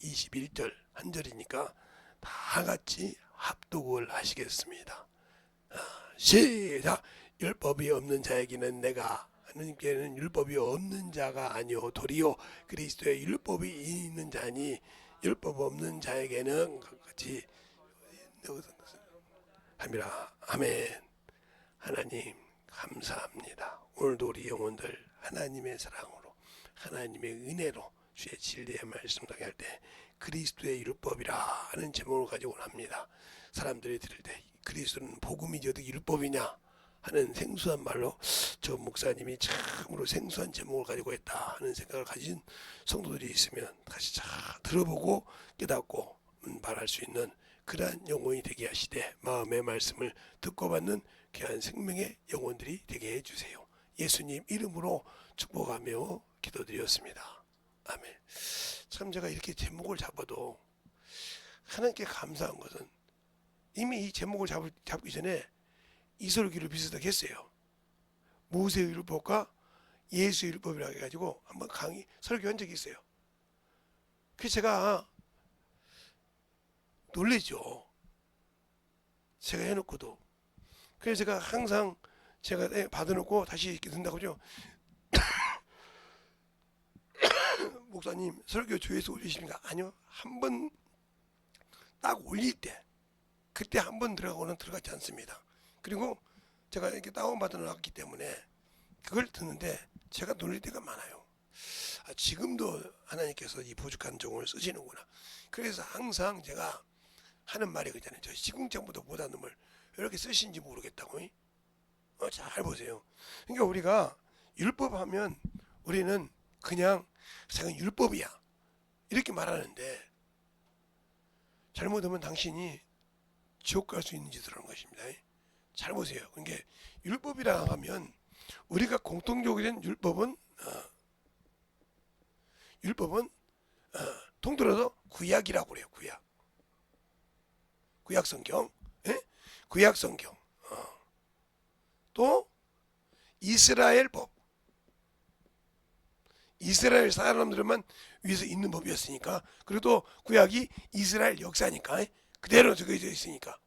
21절 한 절이니까 다 같이 합독을 하시겠습니다. 시작. 율법이 없는 자에게는 내가 하느님께는 율법이 없는 자가 아니요 도리요 그리스도의 율법이 있는 자니 율법 없는 자에게는 같이 함이라. 아멘. 하나님 감사합니다. 오늘도 우리 영혼들 하나님의 사랑으로 하나님의 은혜로 주의 진리의 말씀 당할 때 그리스도의 율법이라 하는 제목을 가지고 합니다. 사람들이 들을 때 그리스도는 복음이지 어떻게 율법이냐 하는 생소한 말로 저 목사님이 참으로 생소한 제목을 가지고 있다 하는 생각을 가진 성도들이 있으면 다시 잘 들어보고 깨닫고 말할 수 있는 그러한 영혼이 되게 하시되 마음의 말씀을 듣고 받는 귀한 생명의 영혼들이 되게 해주세요. 예수님 이름으로 축복하며 기도드렸습니다. 아멘. 참 제가 이렇게 제목을 잡아도 하나님께 감사한 것은 이미 이 제목을 잡기 전에 이설기를 비슷하게 했어요. 모세의 율법과 예수의 율법이라고 해가지고 한번 강의 설교한 적이 있어요. 그래서 제가 놀래죠. 제가 해놓고도. 그래서 제가 항상 제가 받아놓고 다시 이렇게 듣는다고 하죠. 목사님 설교 조회수 올리십니까? 아니요. 한 번 딱 올릴 때 그때 한 번 들어가고는 들어가지 않습니다. 그리고 제가 이렇게 다운받아 놨기 때문에 그걸 듣는데 제가 놀릴 때가 많아요. 지금도 하나님께서 이 부족한 종을 쓰시는구나. 그래서 항상 제가 하는 말이 그잖아요. 저 시궁창보다 못한 놈을 왜 이렇게 쓰신지 모르겠다고. 잘 보세요. 그러니까 우리가 율법하면 우리는 그냥 자기는 율법이야 이렇게 말하는데 잘못하면 당신이 지옥 갈 수 있는 짓을 하는 것입니다. 잘 보세요. 그러니까 율법이라 하면 우리가 공통적으로 된 율법은 통틀어서 구약이라고 그래요. 구약 성경, 구약 성경. 또 이스라엘 법. 이스라엘 사람들만 위해서 있는 법이었으니까. 그래도 구약이 이스라엘 역사니까 그대로 적혀져 있으니까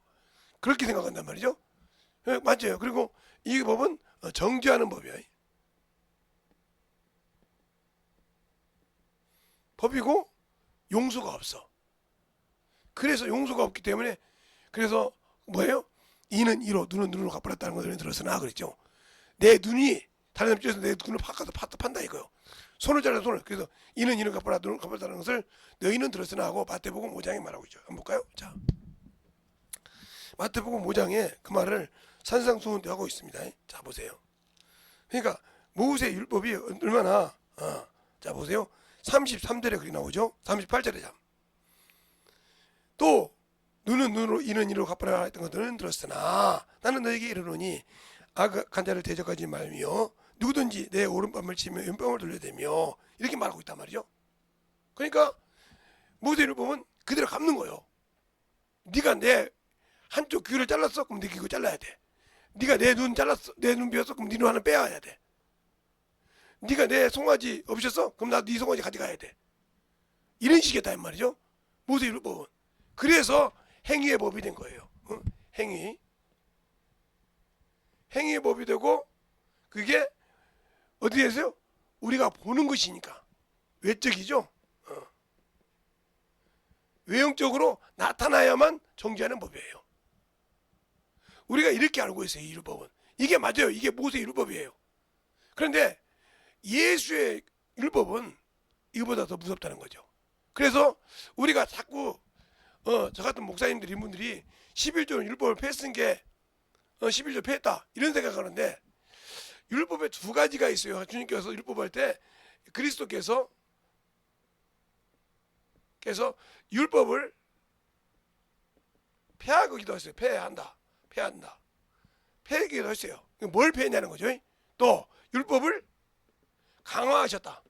그렇게 생각한단 말이죠. 맞아요. 그리고 이 법은 정죄하는 법이야. 법이고 용서가 없어. 그래서 용서가 없기 때문에 그래서 뭐예요? 이는 이로 눈은 눈으로 갚아랐다는 것을 들었으나 그랬죠. 내 눈이 다른 사람 쫓아서 내 눈을 파서 판다 이거요. 손을 잘라 손을. 그래서 이는 이를 갚아라 눈을 갚았다는 것을 너희는 들었으나 하고 마태복음 5장에 말하고 있죠. 한번 볼까요? 자, 마태복음 5장에 그 말을 산상수훈 하고 있습니다. 자 보세요. 그러니까 모세 율법이 얼마나 자 보세요. 33절에 그렇게 나오죠. 38절에 자. 또 눈은 눈으로 이는 이로 갚아라 했던 것들은 들었으나 나는 너에게 이르노니 악한 자를 대적하지 말며 누구든지 내 오른뺨을 치며 왼뺨을 돌려대며 이렇게 말하고 있단 말이죠. 그러니까 모세를 보면 그대로 갚는 거예요. 네가 내 한쪽 귀를 잘랐어? 그럼 네 귀를 잘라야 돼. 네가 내 눈 잘랐어? 내 눈 비었어? 그럼 네 눈 하나 빼야 돼. 네가 내 송아지 없었어? 그럼 나도 네 송아지 가져가야 돼. 이런 식이다 이 말이죠. 모세 율법은. 그래서 행위의 법이 된 거예요. 행위의 법이 되고 그게 어디에서요? 우리가 보는 것이니까 외적이죠. 외형적으로 나타나야만 정죄하는 법이에요. 우리가 이렇게 알고 있어요. 이 율법은. 이게 맞아요. 이게 모세 율법이에요. 그런데 예수의 율법은 이거보다 더 무섭다는 거죠. 그래서 우리가 자꾸 저 같은 목사님들 이분들이 11조 율법을 폐쓴 게 11조 폐했다 이런 생각하는데 율법에 두 가지가 있어요. 주님께서 율법할 때 그리스도께서 율법을 폐하기도 했어요. 폐한다. 폐하기도 했어요. 뭘 폐했냐는 거죠. 또 율법을 강화하셨다.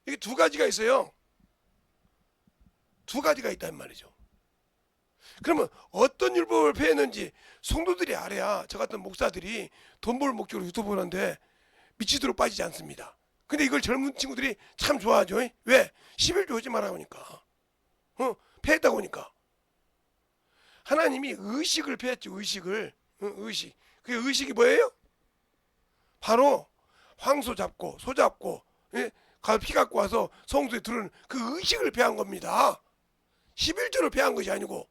이게 두 가지가 있어요. 두 가지가 있단 말이죠. 그러면 어떤 율법을 폐했는지 성도들이 알아야 저 같은 목사들이 돈 벌 목적으로 유튜브 하는데 미치도록 빠지지 않습니다. 근데 이걸 젊은 친구들이 참 좋아하죠. 왜? 11조 하지 말라고 하니까. 패했다고 하니까. 하나님이 의식을 패했죠. 의식을. 의식. 그 의식이 뭐예요? 바로 황소 잡고 소 잡고 가서 피 갖고 와서 성소에 들어오는 그 의식을 패한 겁니다. 11조를 패한 것이 아니고.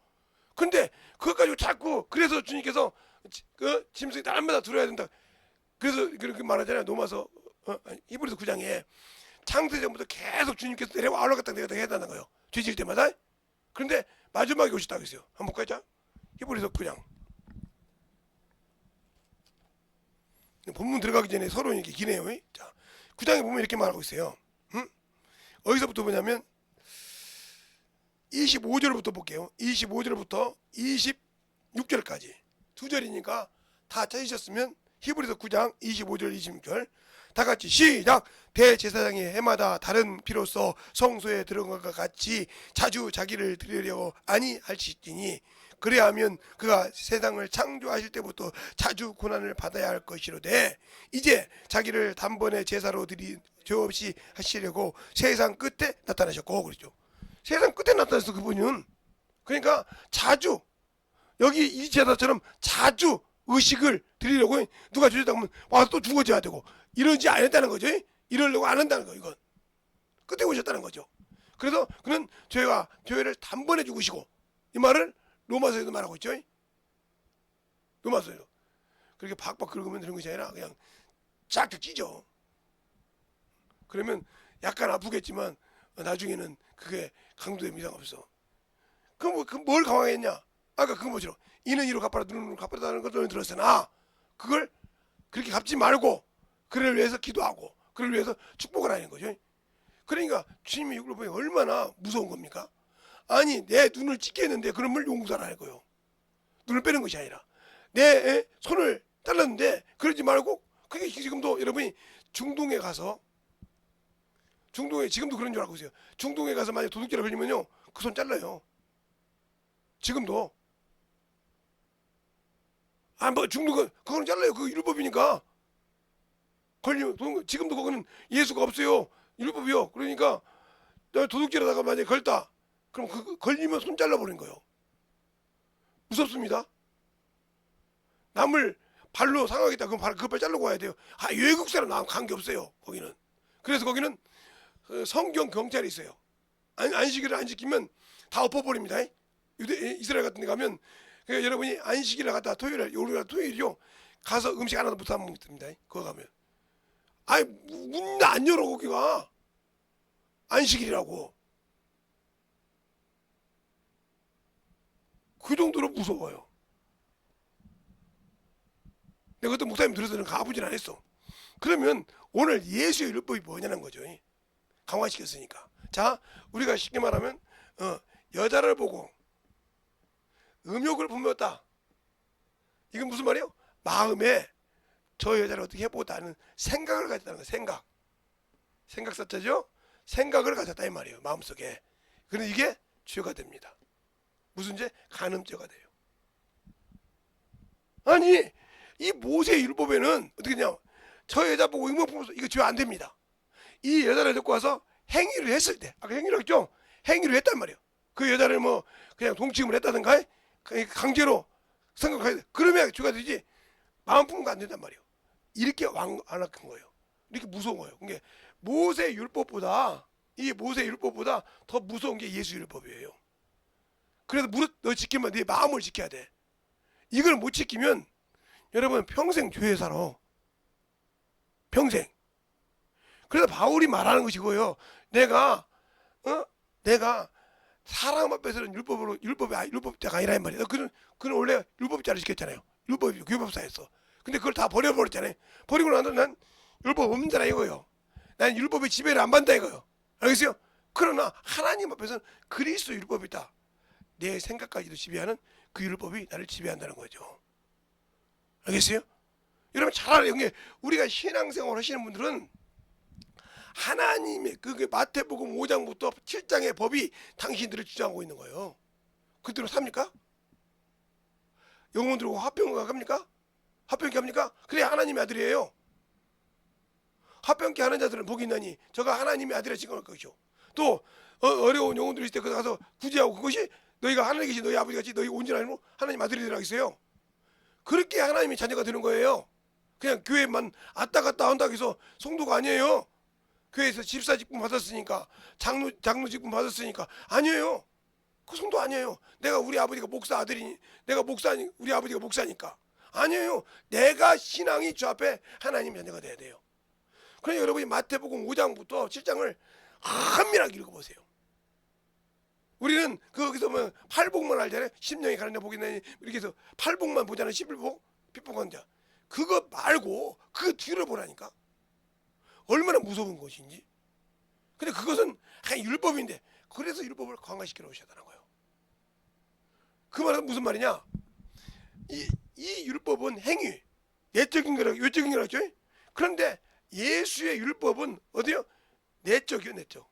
근데 그것 가지고 자꾸 그래서 주님께서 그 짐승이 날마다 들어야 된다. 그래서 그렇게 말하잖아요. 로마서 히브리서 9장에 창세전부터 계속 주님께서 내려와 올라갔다 내려갔다 해야 된다는 거예요. 죄질 때마다. 그런데 마지막에 오셨다고 했어요. 한번 볼까요? 히브리서 9장. 본문 들어가기 전에 서로 이렇게 기네요. 자, 9장에 보면 이렇게 말하고 있어요. 어디서부터 보냐면 25절부터 볼게요. 25절부터 26절까지 두 절이니까 다 찾으셨으면 히브리서 9장 25절 26절 다 같이 시작. 대제사장이 해마다 다른 피로써 성소에 들어간 것과 같이 자주 자기를 드리려고 아니할지니 그래야하면 그가 세상을 창조하실 때부터 자주 고난을 받아야 할 것이로되 이제 자기를 단번에 제사로 드리 죄 없이 하시려고 세상 끝에 나타나셨고 그러죠. 세상 끝에 나타나서 그분은 그러니까 자주 여기 이 제사처럼 자주 의식을 드리려고 누가 주셨다 하면 와서 또 죽어져야 되고 이러지 않았다는 거죠. 이러려고 안 한다는 거. 이건 끝에 오셨다는 거죠. 그래서 그는 죄를 단번에 죽으시고 이 말을 로마서에도 말하고 있죠. 로마서에도 그렇게 박박 긁으면 되는 것이 아니라 그냥 쫙쫙 찢어. 그러면 약간 아프겠지만 나중에는 그게 강도의 미상 없어. 그럼 뭘 강화했냐? 아까 그거 뭐죠? 이는 이로 갚아라 눈은 이로 갚아라는 것을 들었으나 그걸 그렇게 갚지 말고 그를 위해서 기도하고 그를 위해서 축복을 하는 거죠. 그러니까 주님의 육을 보면 얼마나 무서운 겁니까? 아니 내 눈을 찢겠는데 그런 걸 용서하는 거예요. 눈을 빼는 것이 아니라 내 손을 잘랐는데 그러지 말고 그게 지금도 여러분이 중동에 가서 중동에 지금도 그런 줄 알고 있어요. 중동에 가서 만약 도둑질을 걸리면요 그 손 잘라요. 지금도 뭐 중동은 그거는 잘라요. 그 율법이니까 걸리면 지금도 그거는 예수가 없어요. 율법이요. 그러니까 내가 도둑질하다가 만약에 걸다 그럼 그 걸리면 손 잘라버린 거예요. 무섭습니다. 남을 발로 상하겠다 그럼 그걸 자르고 와야 돼요. 외국 사람 나랑 관계없어요. 거기는. 그래서 거기는 성경 경찰이 있어요. 안식일을 안 지키면 다 엎어버립니다. 이스라엘 같은 데 가면 그러니까 여러분이 안식일을 갔다 요리가 토요일이요 가서 음식 하나도 못 사먹습니다. 그거 가면 문 안 열어 거기가 안식일이라고. 그 정도로 무서워요. 내가 그때 목사님 들어서는 가보진 않았어. 그러면 오늘 예수의 율법이 뭐냐는 거죠. 강화시켰으니까. 자, 우리가 쉽게 말하면 여자를 보고 음욕을 품었다. 이건 무슨 말이에요? 마음에 저 여자를 어떻게 해보다는 생각을 가졌다는 거예요. 생각 삭자죠? 생각을 가졌다 이 말이에요. 마음속에. 그런데 이게 죄가 됩니다. 무슨 죄? 간음죄가 돼요. 아니 이 모세의 율법에는 어떻게 냐 저 여자 보고 음욕 품어서 이거 죄 안 됩니다. 이 여자를 데리고 와서 행위를 했을 때 아까 행위를 했죠? 행위를 했단 말이에요. 그 여자를 뭐 그냥 동침을 했다든가 강제로 생각해야 돼. 그러면 죄가 되지 마음 품은 거 안 된단 말이에요. 이렇게 완악한 거예요. 이렇게 무서운 거예요. 그러니까 모세 율법보다 더 무서운 게 예수 율법이에요. 그래서 무릇 너 지키면 네 마음을 지켜야 돼. 이걸 못 지키면 여러분 평생 죄에 살아. 평생. 그래서 바울이 말하는 것이 이거예요. 내가 사람 앞에서는 율법자가 아니라 이 말이에요. 그는 원래 율법자를 시켰잖아요. 율법사였어. 근데 그걸 다 버려버렸잖아요. 버리고 나서 난 율법 없는 자라 이거예요. 난 율법의 지배를 안 받는다 이거예요. 알겠어요? 그러나 하나님 앞에서는 그리스도 율법이다. 내 생각까지도 지배하는 그 율법이 나를 지배한다는 거죠. 알겠어요? 여러분 잘 알아요. 우리가 신앙생활 하시는 분들은 하나님의 그 마태복음 5장부터 7장의 법이 당신들을 주장하고 있는 거예요. 그대로 삽니까? 영혼 들고 화평가 합니까? 화평케 합니까? 그래 하나님의 아들이에요. 화평케 하는 자들은 복이 있나니 저가 하나님의 아들의 증거할 것이요. 또 어려운 영혼들이 있을 때 거기 가서 구제하고 그것이 너희가 하늘에 계신 너희 아버지 같이 너희 온전한 하나님 아들이 되라 했어요. 그렇게 하나님의 자녀가 되는 거예요. 그냥 교회만 왔다 갔다 한다고 해서 성도가 아니에요. 교회에서 집사 직분 받았으니까 장로 직분 받았으니까 아니에요. 그 성도 아니에요. 내가 우리 아버지가 목사 아들이니 내가 목사니 우리 아버지가 목사니까 아니에요. 내가 신앙이 주 앞에 하나님 자녀가 돼야 돼요. 그러니까 여러분이 마태복음 5장부터 7장을 한밀하게 읽어보세요. 우리는 거기서 뭐 팔복만 알잖아요. 심령이 가르쳐 보겠나니 이렇게 해서 팔복만 보잖아요. 11복 핍복한 자. 그거 말고 그 뒤를 보라니까. 얼마나 무서운 것인지. 근데 그것은 그냥 율법인데 그래서 율법을 강화시키러 오셨다는 거예요. 그 말은 무슨 말이냐? 이 율법은 행위, 내적인 거라고 외적인 거라고 했죠. 그런데 예수의 율법은 어디요? 내적이요, 내적.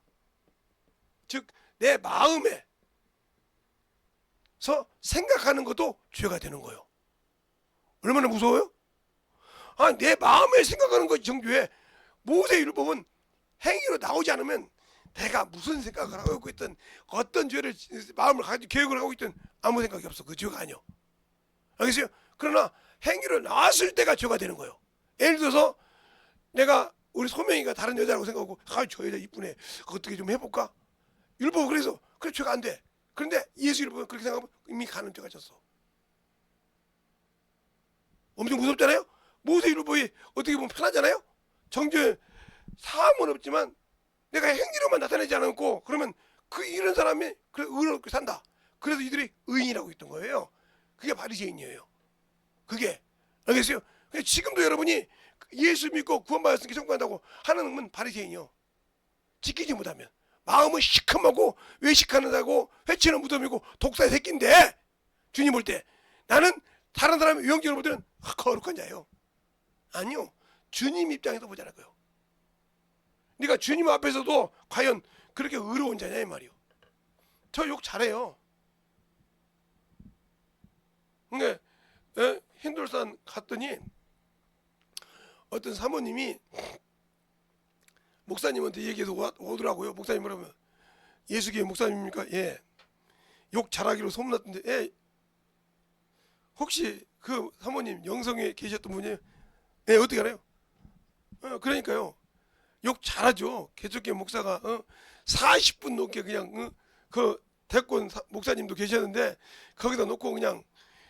즉 내 마음에서 생각하는 것도 죄가 되는 거예요. 얼마나 무서워요? 아, 내 마음에 생각하는 것이 정죄에 모세의 율법은 행위로 나오지 않으면 내가 무슨 생각을 하고 있든 어떤 죄를 마음을 가지고 계획을 하고 있든 아무 생각이 없어. 그 죄가 아니요. 알겠어요? 그러나 행위로 나왔을 때가 죄가 되는 거예요. 예를 들어서 내가 우리 소명이가 다른 여자라고 생각하고 저 여자 이쁘네 어떻게 좀 해볼까? 율법은 그래서 그래 죄가 안 돼. 그런데 예수 율법은 그렇게 생각하면 이미 가는 죄가 졌어. 엄청 무섭잖아요? 모세 율법이 어떻게 보면 편하잖아요? 정죄 사함은 없지만 내가 행위로만 나타내지 않고 그러면 그 이런 사람이 그래 의롭게 산다. 그래서 이들이 의인이라고 했던 거예요. 그게 바리새인이에요. 그게 알겠어요? 지금도 여러분이 예수 믿고 구원받았으니까 천국간다고 하는 건 바리새인이요. 지키지 못하면 마음은 시커멓고 외식하는다고 회치는 무덤이고 독사의 새끼인데 주님 볼 때 나는 다른 사람의 유형적으로 볼 때는 거룩한 자예요. 아니요. 주님 입장에서 보자는 거예요. 네가 주님 앞에서도 과연 그렇게 의로운 자냐 이 말이요. 저 욕 잘해요. 근데 힌돌산 갔더니 어떤 사모님이 목사님한테 얘기해서 오더라고요. 목사님 뭐라면 예수교회 목사님입니까? 예. 욕 잘하기로 소문났던데 예. 혹시 그 사모님 영성에 계셨던 분이에요? 예, 어떻게 알아요? 그러니까요. 욕 잘하죠. 개척교회 목사가 40분 넘게 그냥 그 대권 목사님도 계셨는데 거기다 놓고 그냥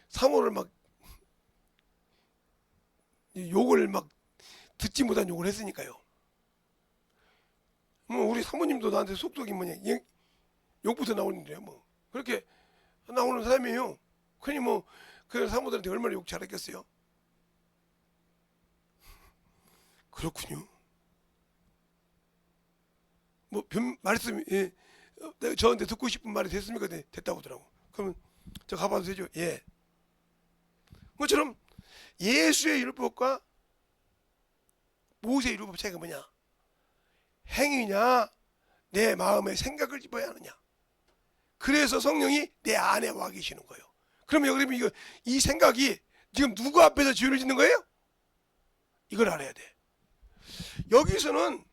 사모를 막 욕을 막 듣지 못한 욕을 했으니까요. 뭐 우리 사모님도 나한테 속속이 뭐냐 욕부터 나오는데요. 뭐 그렇게 나오는 사람이에요. 그니 뭐 그 사모들한테 얼마나 욕 잘했겠어요. 그렇군요. 뭐 말씀이 저한테 듣고 싶은 말이 됐습니까? 네, 됐다고 하더라고. 그러면 저 가봐도 되죠? 예. 뭐처럼 예수의 율법과 모세의 율법 차이가 뭐냐? 행위냐 내 마음의 생각을 집어야 하느냐. 그래서 성령이 내 안에 와 계시는 거예요. 그러면 여기 이 생각이 지금 누구 앞에서 죄를 짓는 거예요? 이걸 알아야 돼. 여기서는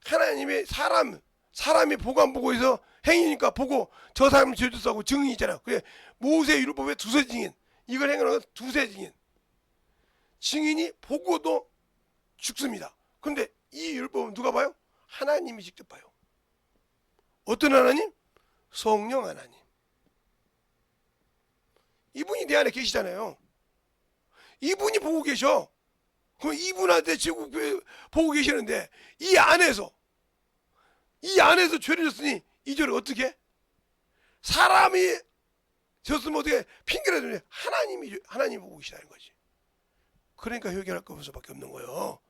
하나님의 사람이 보고 안 보고 해서 행위니까 보고 저 사람은 죄 졌다고 증인이 있잖아요. 그래 모세 율법의 두세 증인 이걸 행하는 건 두세 증인. 증인이 보고도 죽습니다. 그런데 이 율법은 누가 봐요? 하나님이 직접 봐요. 어떤 하나님? 성령 하나님. 이분이 내 안에 계시잖아요. 이분이 보고 계셔. 그럼 이분한테 지금 보고 계시는데 이 안에서 죄를 졌으니 이 죄를 어떻게 해? 사람이 졌으면 어떻게 핑계를 대냐? 하나님이 보고 계시다는 거지. 그러니까 회개할 수밖에 없는 거예요.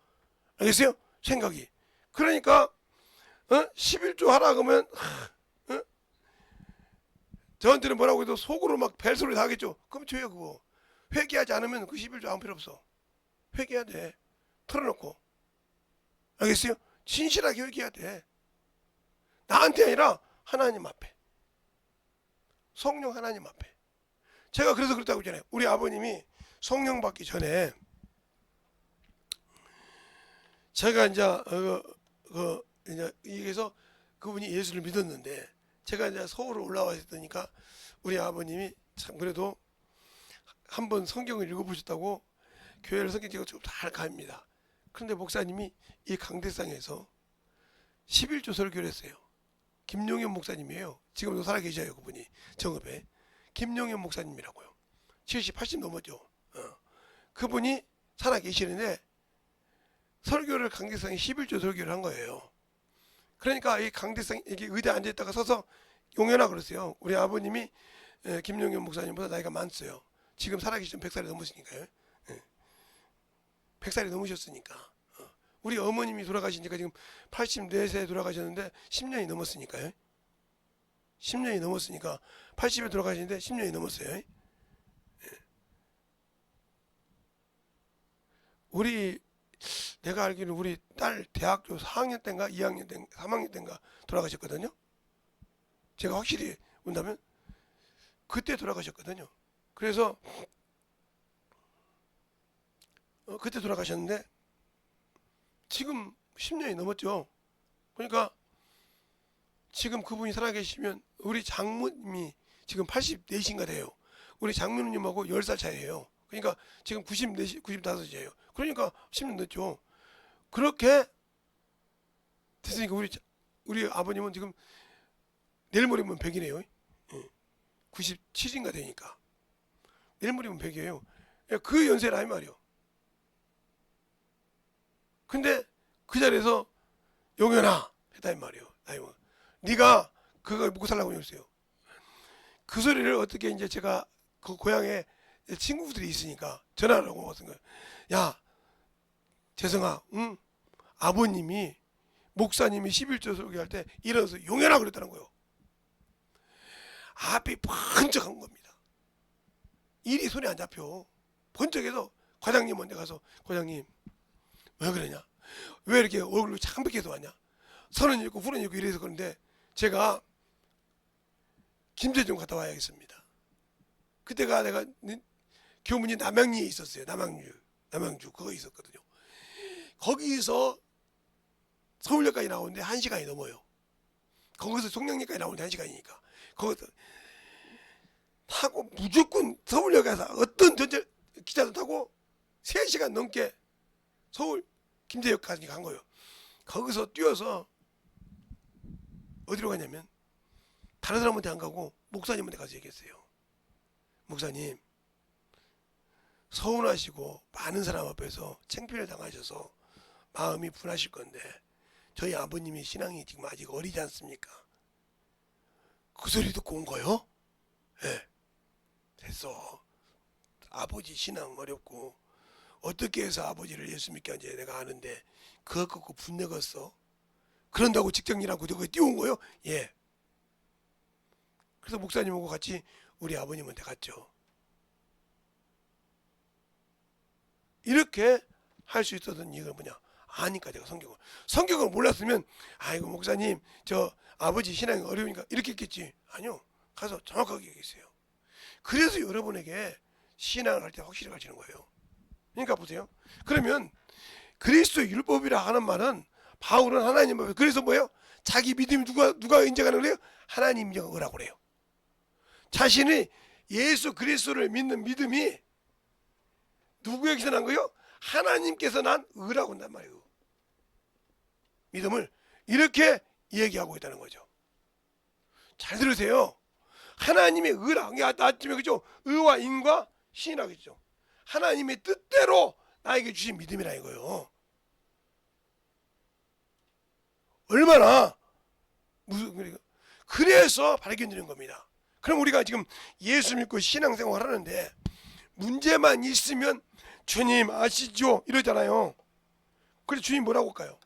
알겠어요? 생각이. 그러니까 11조 하라 그러면 저한테는 뭐라고 해도 속으로 막 벨소리 다 하겠죠. 그럼 죄야 그거. 회개하지 않으면 그 11조 아무 필요 없어. 회개해야 돼. 털어놓고. 알겠어요? 진실하게 회개해야 돼. 나한테 아니라 하나님 앞에. 성령 하나님 앞에. 제가 그래서 그렇다고 했잖아요. 우리 아버님이 성령 받기 전에 제가 이제 이제 여기서 그분이 예수를 믿었는데 제가 이제 서울로 올라와 있으니까 우리 아버님이 참 그래도 한번 성경을 읽어보셨다고 교회를 성경책을 좀 잘 갑니다. 그런데 목사님이 이 강대상에서 11조 설교를 했어요. 김용현 목사님이에요. 지금도 살아계셔요. 그분이 정읍에 김용현 목사님이라고요. 70, 80 넘었죠. 그분이 살아계시는데 설교를 강대상에 11조 설교를 한 거예요. 그러니까 이 강대상 이게 의대에 앉아있다가 서서 용현아 그랬어요. 우리 아버님이 김용현 목사님보다 나이가 많았어요. 지금 살아계시면 100살이 넘으시니까요. 100살이 넘으셨으니까. 우리 어머님이 돌아가신 지가 지금 84세에 돌아가셨는데 10년이 넘었으니까요. 10년이 넘었으니까 80에 돌아가시는데 10년이 넘었어요. 우리 내가 알기로는 우리 딸 대학교 4학년 때인가 2학년 때인가 3학년 때인가 돌아가셨거든요. 제가 확실히 본다면 그때 돌아가셨거든요. 그래서 그때 돌아가셨는데 지금 10년이 넘었죠. 그러니까 지금 그분이 살아계시면 우리 장모님이 지금 84인가 돼요. 우리 장모님하고 10살 차이예요. 그러니까 지금 94, 95이에요. 그러니까 10년 됐죠. 그렇게 됐으니까 우리 아버님은 지금 내일 모레면 100이네요. 97인가 되니까 내일 모레면 100이에요. 그 연세라 이 말이요. 근데 그 자리에서 용현아 했다 이 말이요. 네가 그거 먹고 살라고 그랬어요. 그 소리를 어떻게 이제 제가 그 고향에 친구들이 있으니까 전화를 하고 왔은 거예요. 야 재성아, 응? 아버님이 목사님이 11조 설교할 때 일어나서 용현아 그랬다는 거예요. 앞이 번쩍한 겁니다. 일이 손에 안 잡혀. 번쩍해서 과장님한테 가서 과장님 왜 그러냐? 왜 이렇게 얼굴로 창백해서 왔냐? 선은 있고 후는 있고 이래서 그런데 제가 김제중 갔다 와야겠습니다. 그때가 내가 교문이 남양리에 있었어요. 남양주 그거 있었거든요. 거기서 서울역까지 나오는데 1시간이 넘어요. 거기서 송량리까지 나오는데 1시간이니까 거기서 타고 무조건 서울역에서 어떤 전철 기차도 타고 3시간 넘게 서울 김제역까지 간 거예요. 거기서 뛰어서 어디로 가냐면 다른 사람한테 안 가고 목사님한테 가서 얘기했어요. 목사님 서운하시고 많은 사람 앞에서 창피를 당하셔서 마음이 분하실 건데 저희 아버님의 신앙이 지금 아직 어리지 않습니까? 그 소리 듣고 온 거요? 예. 됐어. 아버지 신앙 어렵고 어떻게 해서 아버지를 예수 믿게 한지 내가 아는데 그거 갖고 분내겠어? 그런다고 직장일하고 저거 뛰어온 거요? 예. 그래서 목사님하고 같이 우리 아버님한테 갔죠. 이렇게 할 수 있었던 이유가 뭐냐? 아니까 제가 성경을 몰랐으면 아이고 목사님 저 아버지 신앙이 어려우니까 이렇게 했겠지. 아니요. 가서 정확하게 얘기했어요. 그래서 여러분에게 신앙을 할 때 확실히 가르치는 거예요. 그러니까 보세요. 그러면 그리스도의 율법이라 하는 말은 바울은 하나님 앞에 그래서 뭐예요? 자기 믿음이 누가 인정하는 거예요? 하나님 인정하라고 그래요. 자신이 예수 그리스도를 믿는 믿음이 누구에게서 난 거예요? 하나님께서 난 의라고 한단 말이에요. 믿음을 이렇게 얘기하고 있다는 거죠. 잘 들으세요. 하나님의 의라, 나쯤에 그죠? 의와 인과 신이라겠죠. 하나님의 뜻대로 나에게 주신 믿음이라 이거예요. 얼마나 그래서 발견되는 겁니다. 그럼 우리가 지금 예수 믿고 신앙생활 하는데 문제만 있으면 주님 아시죠? 이러잖아요. 그래서 주님 뭐라고 할까요?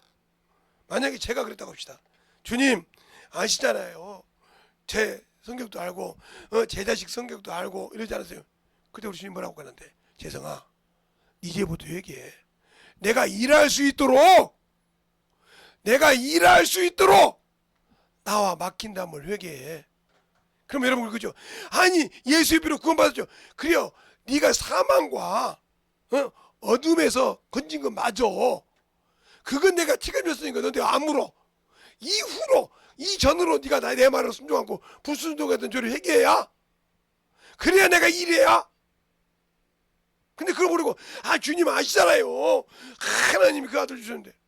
만약에 제가 그랬다고 합시다. 주님 아시잖아요. 제 성격도 알고 제 자식 성격도 알고 이러지 않았어요. 그때 우리 주님 뭐라고 하는데 재성아 이제부터 얘기해. 내가 일할 수 있도록 나와 맡긴다면 회개해. 그럼 여러분 그죠? 아니 예수의 피로 구원받았죠. 그래요. 네가 사망과 어둠에서 건진 건 맞아. 그건 내가 책임졌으니까 너한테 안 물어. 이후로 이전으로 네가 내 말을 순종하고 불순종했던 죄를 회개해야, 그래야 내가 일해야. 근데 그걸 모르고 주님 아시잖아요, 하나님이 그 아들 주셨는데,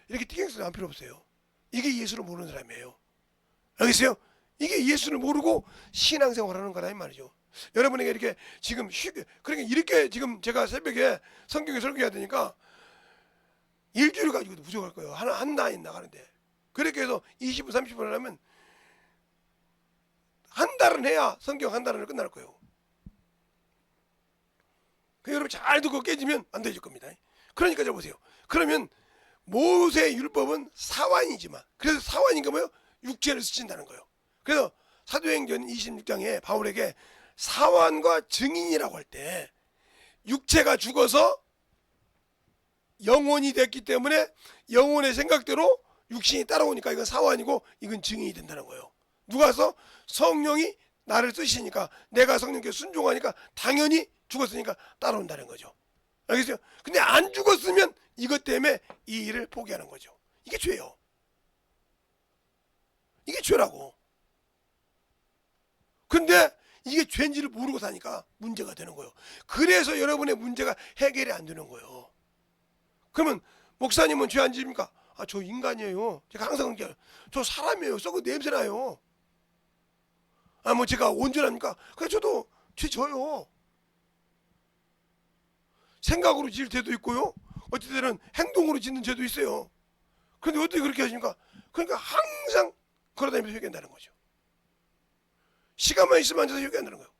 이렇게 띵행스는 안 필요 없어요. 이게 예수를 모르는 사람이에요. 알겠어요? 이게 예수를 모르고 신앙생활하는 거라 이 말이죠. 여러분에게 이렇게 지금 그러니까 이렇게 지금 제가 새벽에 성경에 설교해야 되니까 일주일 가지고도 부족할 거예요. 한 나인 나가는데. 그렇게 해서 20분 30분을 하면 한 달은 해야 성경 한 달은 끝날 거예요. 그 여러분 잘 듣고 깨지면 안 되실 겁니다. 그러니까 저 보세요. 그러면 모세 율법은 사완이지만, 그래서 사완인가 뭐요? 육체를 쓰신다는 거예요. 그래서 사도행전 26장에 바울에게 사완과 증인이라고 할 때, 육체가 죽어서 영혼이 됐기 때문에 영혼의 생각대로 육신이 따라오니까 이건 사완이고 이건 증인이 된다는 거예요. 누가서 성령이 나를 쓰시니까, 내가 성령께 순종하니까 당연히 죽었으니까 따라온다는 거죠. 알겠어요? 근데 안 죽었으면 이것 때문에 이 일을 포기하는 거죠. 이게 죄예요. 이게 죄라고. 근데 이게 죄인지를 모르고 사니까 문제가 되는 거예요. 그래서 여러분의 문제가 해결이 안 되는 거예요. 그러면 목사님은 죄 안 지입니까? 저 인간이에요. 제가 항상 그렇게, 저 사람이에요. 썩은 냄새나요. 뭐 제가 온전합니까? 그래 저도 죄 져요. 생각으로 지을 죄도 있고요, 어찌 때는 행동으로 짓는 죄도 있어요. 그런데 어떻게 그렇게 하십니까? 그러니까 항상 걸어다니면서 회개한다는 거죠. 시간만 있으면 앉아서 회개한다는 거예요.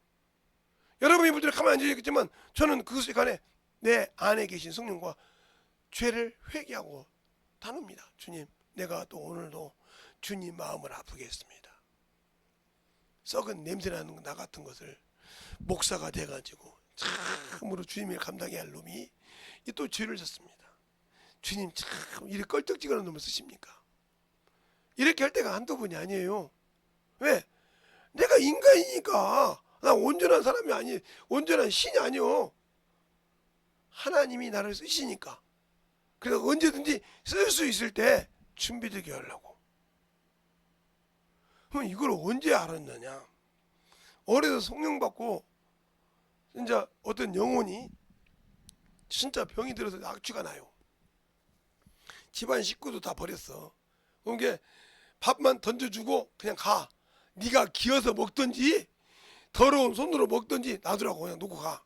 여러분이 분들이 가만히 앉아있겠지만 저는 그 시간에 내 안에 계신 성령과 죄를 회개하고 다놉니다. 주님, 내가 또 오늘도 주님 마음을 아프게 했습니다. 썩은 냄새나는 나 같은 것을 목사가 돼가지고 참으로 주님을 감당해야 할 놈이 또 죄를 졌습니다. 주님 참 이렇게 껄쩍지근한 놈을 쓰십니까? 이렇게 할 때가 한두 번이 아니에요. 왜? 내가 인간이니까. 나 온전한 사람이 아니, 온전한 신이 아니요. 하나님이 나를 쓰시니까. 그래서 언제든지 쓸 수 있을 때 준비되게 하려고. 그럼 이걸 언제 알았느냐? 어려서 성령 받고 진짜 어떤 영혼이 진짜 병이 들어서 악취가 나요. 집안 식구도 다 버렸어. 그게 밥만 던져주고 그냥 가. 네가 기어서 먹든지 더러운 손으로 먹든지 놔두라고 그냥 놓고 가.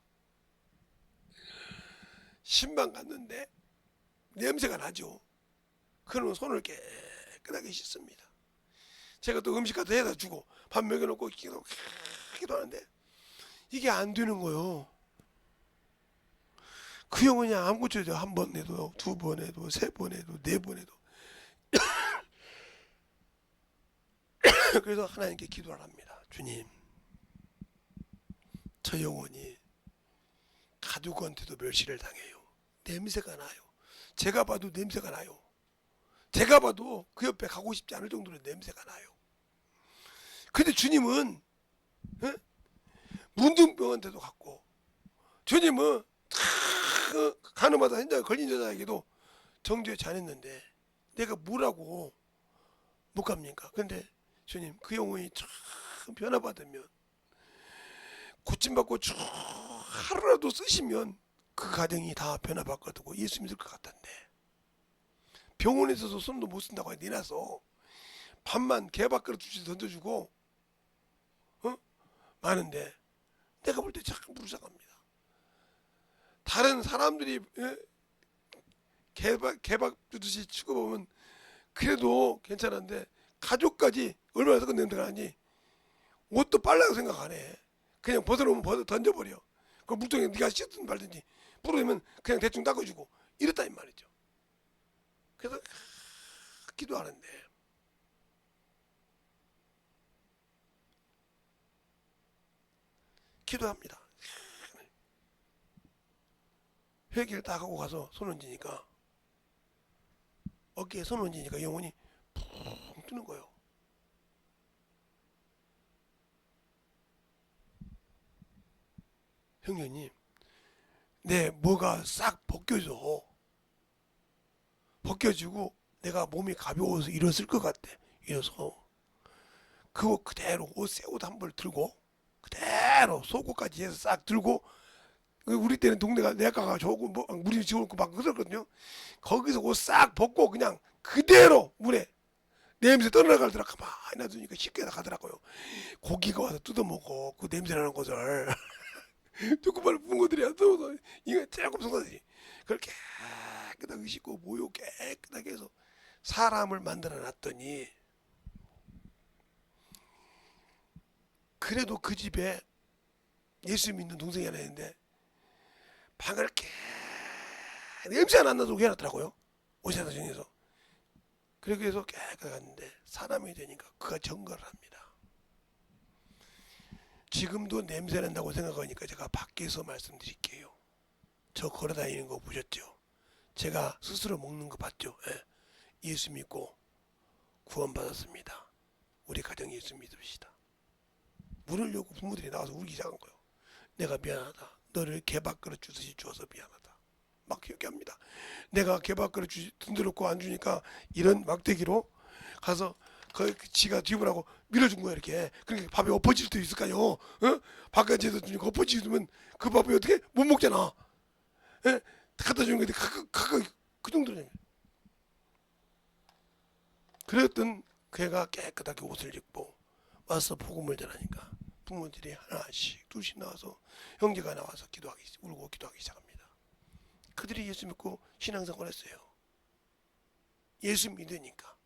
신방 갔는데 냄새가 나죠. 그러면 손을 깨끗하게 씻습니다. 제가 또 음식 갖다 해다 주고 밥 먹여놓고 기도하는데 이게 안 되는 거예요. 그 영혼이 안 고쳐져. 한 번 해도, 두 번 해도, 세 번 해도, 네 번 해도. 그래서 하나님께 기도를 합니다. 주님, 저 영혼이 가족한테도 멸시를 당해요. 냄새가 나요. 제가 봐도 냄새가 나요. 제가 봐도 그 옆에 가고 싶지 않을 정도로 냄새가 나요. 근데 주님은 문둥병한테도 갔고, 주님은 가늠하다 현장에 걸린 여자에게도 정죄 잘했는데 내가 뭐라고 못 갑니까? 근데 주님, 그 영혼이 참 변화받으면, 고침받고 쭉 하루라도 쓰시면 그 가정이 다 변화받거든요. 예수 믿을 것 같던데 병원에서도 손도 못 쓴다고 내놔서 밥만 개밥그릇 주시 던져주고 많은데 내가 볼 때 참 불쌍합니다. 다른 사람들이 개밥 주듯이 취급하면 그래도 괜찮은데 가족까지 얼마나 썩은 냄새가 나니. 옷도 빨라고 생각 안 해. 그냥 벗어놓으면 던져버려. 그 물통에 네가 씻든 말든지, 부르면 그냥 대충 닦아주고 이랬다 이 말이죠. 그래서 기도하는데 기도합니다. 회개를 딱 하고 가서 손 얹으니까, 어깨에 손 얹으니까 영혼이 푹 뜨는 거예요. 형제님, 내 뭐가 싹 벗겨져. 벗겨지고 내가 몸이 가벼워서 일었을 것 같아. 일어서 그거 그대로 새 옷 한 벌 들고 그대로 속옷까지 해서 싹 들고, 우리 때는 동네가 내과가 좋고 뭐 우리 집 올고 막 그랬거든요. 거기서 옷 싹 벗고 그냥 그대로 물에 냄새 떠나가더라. 가만히 놔두니까 쉽게 가더라고요. 고기가 와서 뜯어먹고 그 냄새 나는 것을 조그만 붕어들이 안 떠서 이거 조금 속하지. 그렇게 깨끗하게 씻고 모욕 깨끗하게 해서 사람을 만들어 놨더니, 그래도 그 집에 예수 믿는 동생이 하나 있는데 방을 냄새 안 나도 해놨더라고요. 옷에다 정해서. 그렇게 해서 깨끗했는데 사람이 되니까 그가 정거를 합니다. 지금도 냄새 난다고 생각하니까 제가 밖에서 말씀드릴게요. 저 걸어다니는 거 보셨죠? 제가 스스로 먹는 거 봤죠? 예. 예수 믿고 구원받았습니다. 우리 가정 예수 믿읍시다. 문을 열고 부모들이 나와서 울기 시작한 거예요. 내가 미안하다. 너를 개밥그릇 주듯이 주어서 미안하다. 막 얘기합니다. 내가 개밥그릇 든들었고 안 주니까 이런 막대기로 가서 그 지가 집으라고 밀어준 거야 이렇게. 그러니까 밥이 엎어질 수도 있을까요? 어? 바깥에서 주니까 엎어지면 그 밥이 어떻게 못 먹잖아. 예? 갖다 주는 건데 그 정도는. 그랬던 걔가 깨끗하게 옷을 입고 와서 복음을 전하니까 부모들이 하나씩 둘씩 나와서, 형제가 나와서 울고 기도하기 시작합니다. 그들이 예수 믿고 신앙생활 했어요. 예수 믿으니까.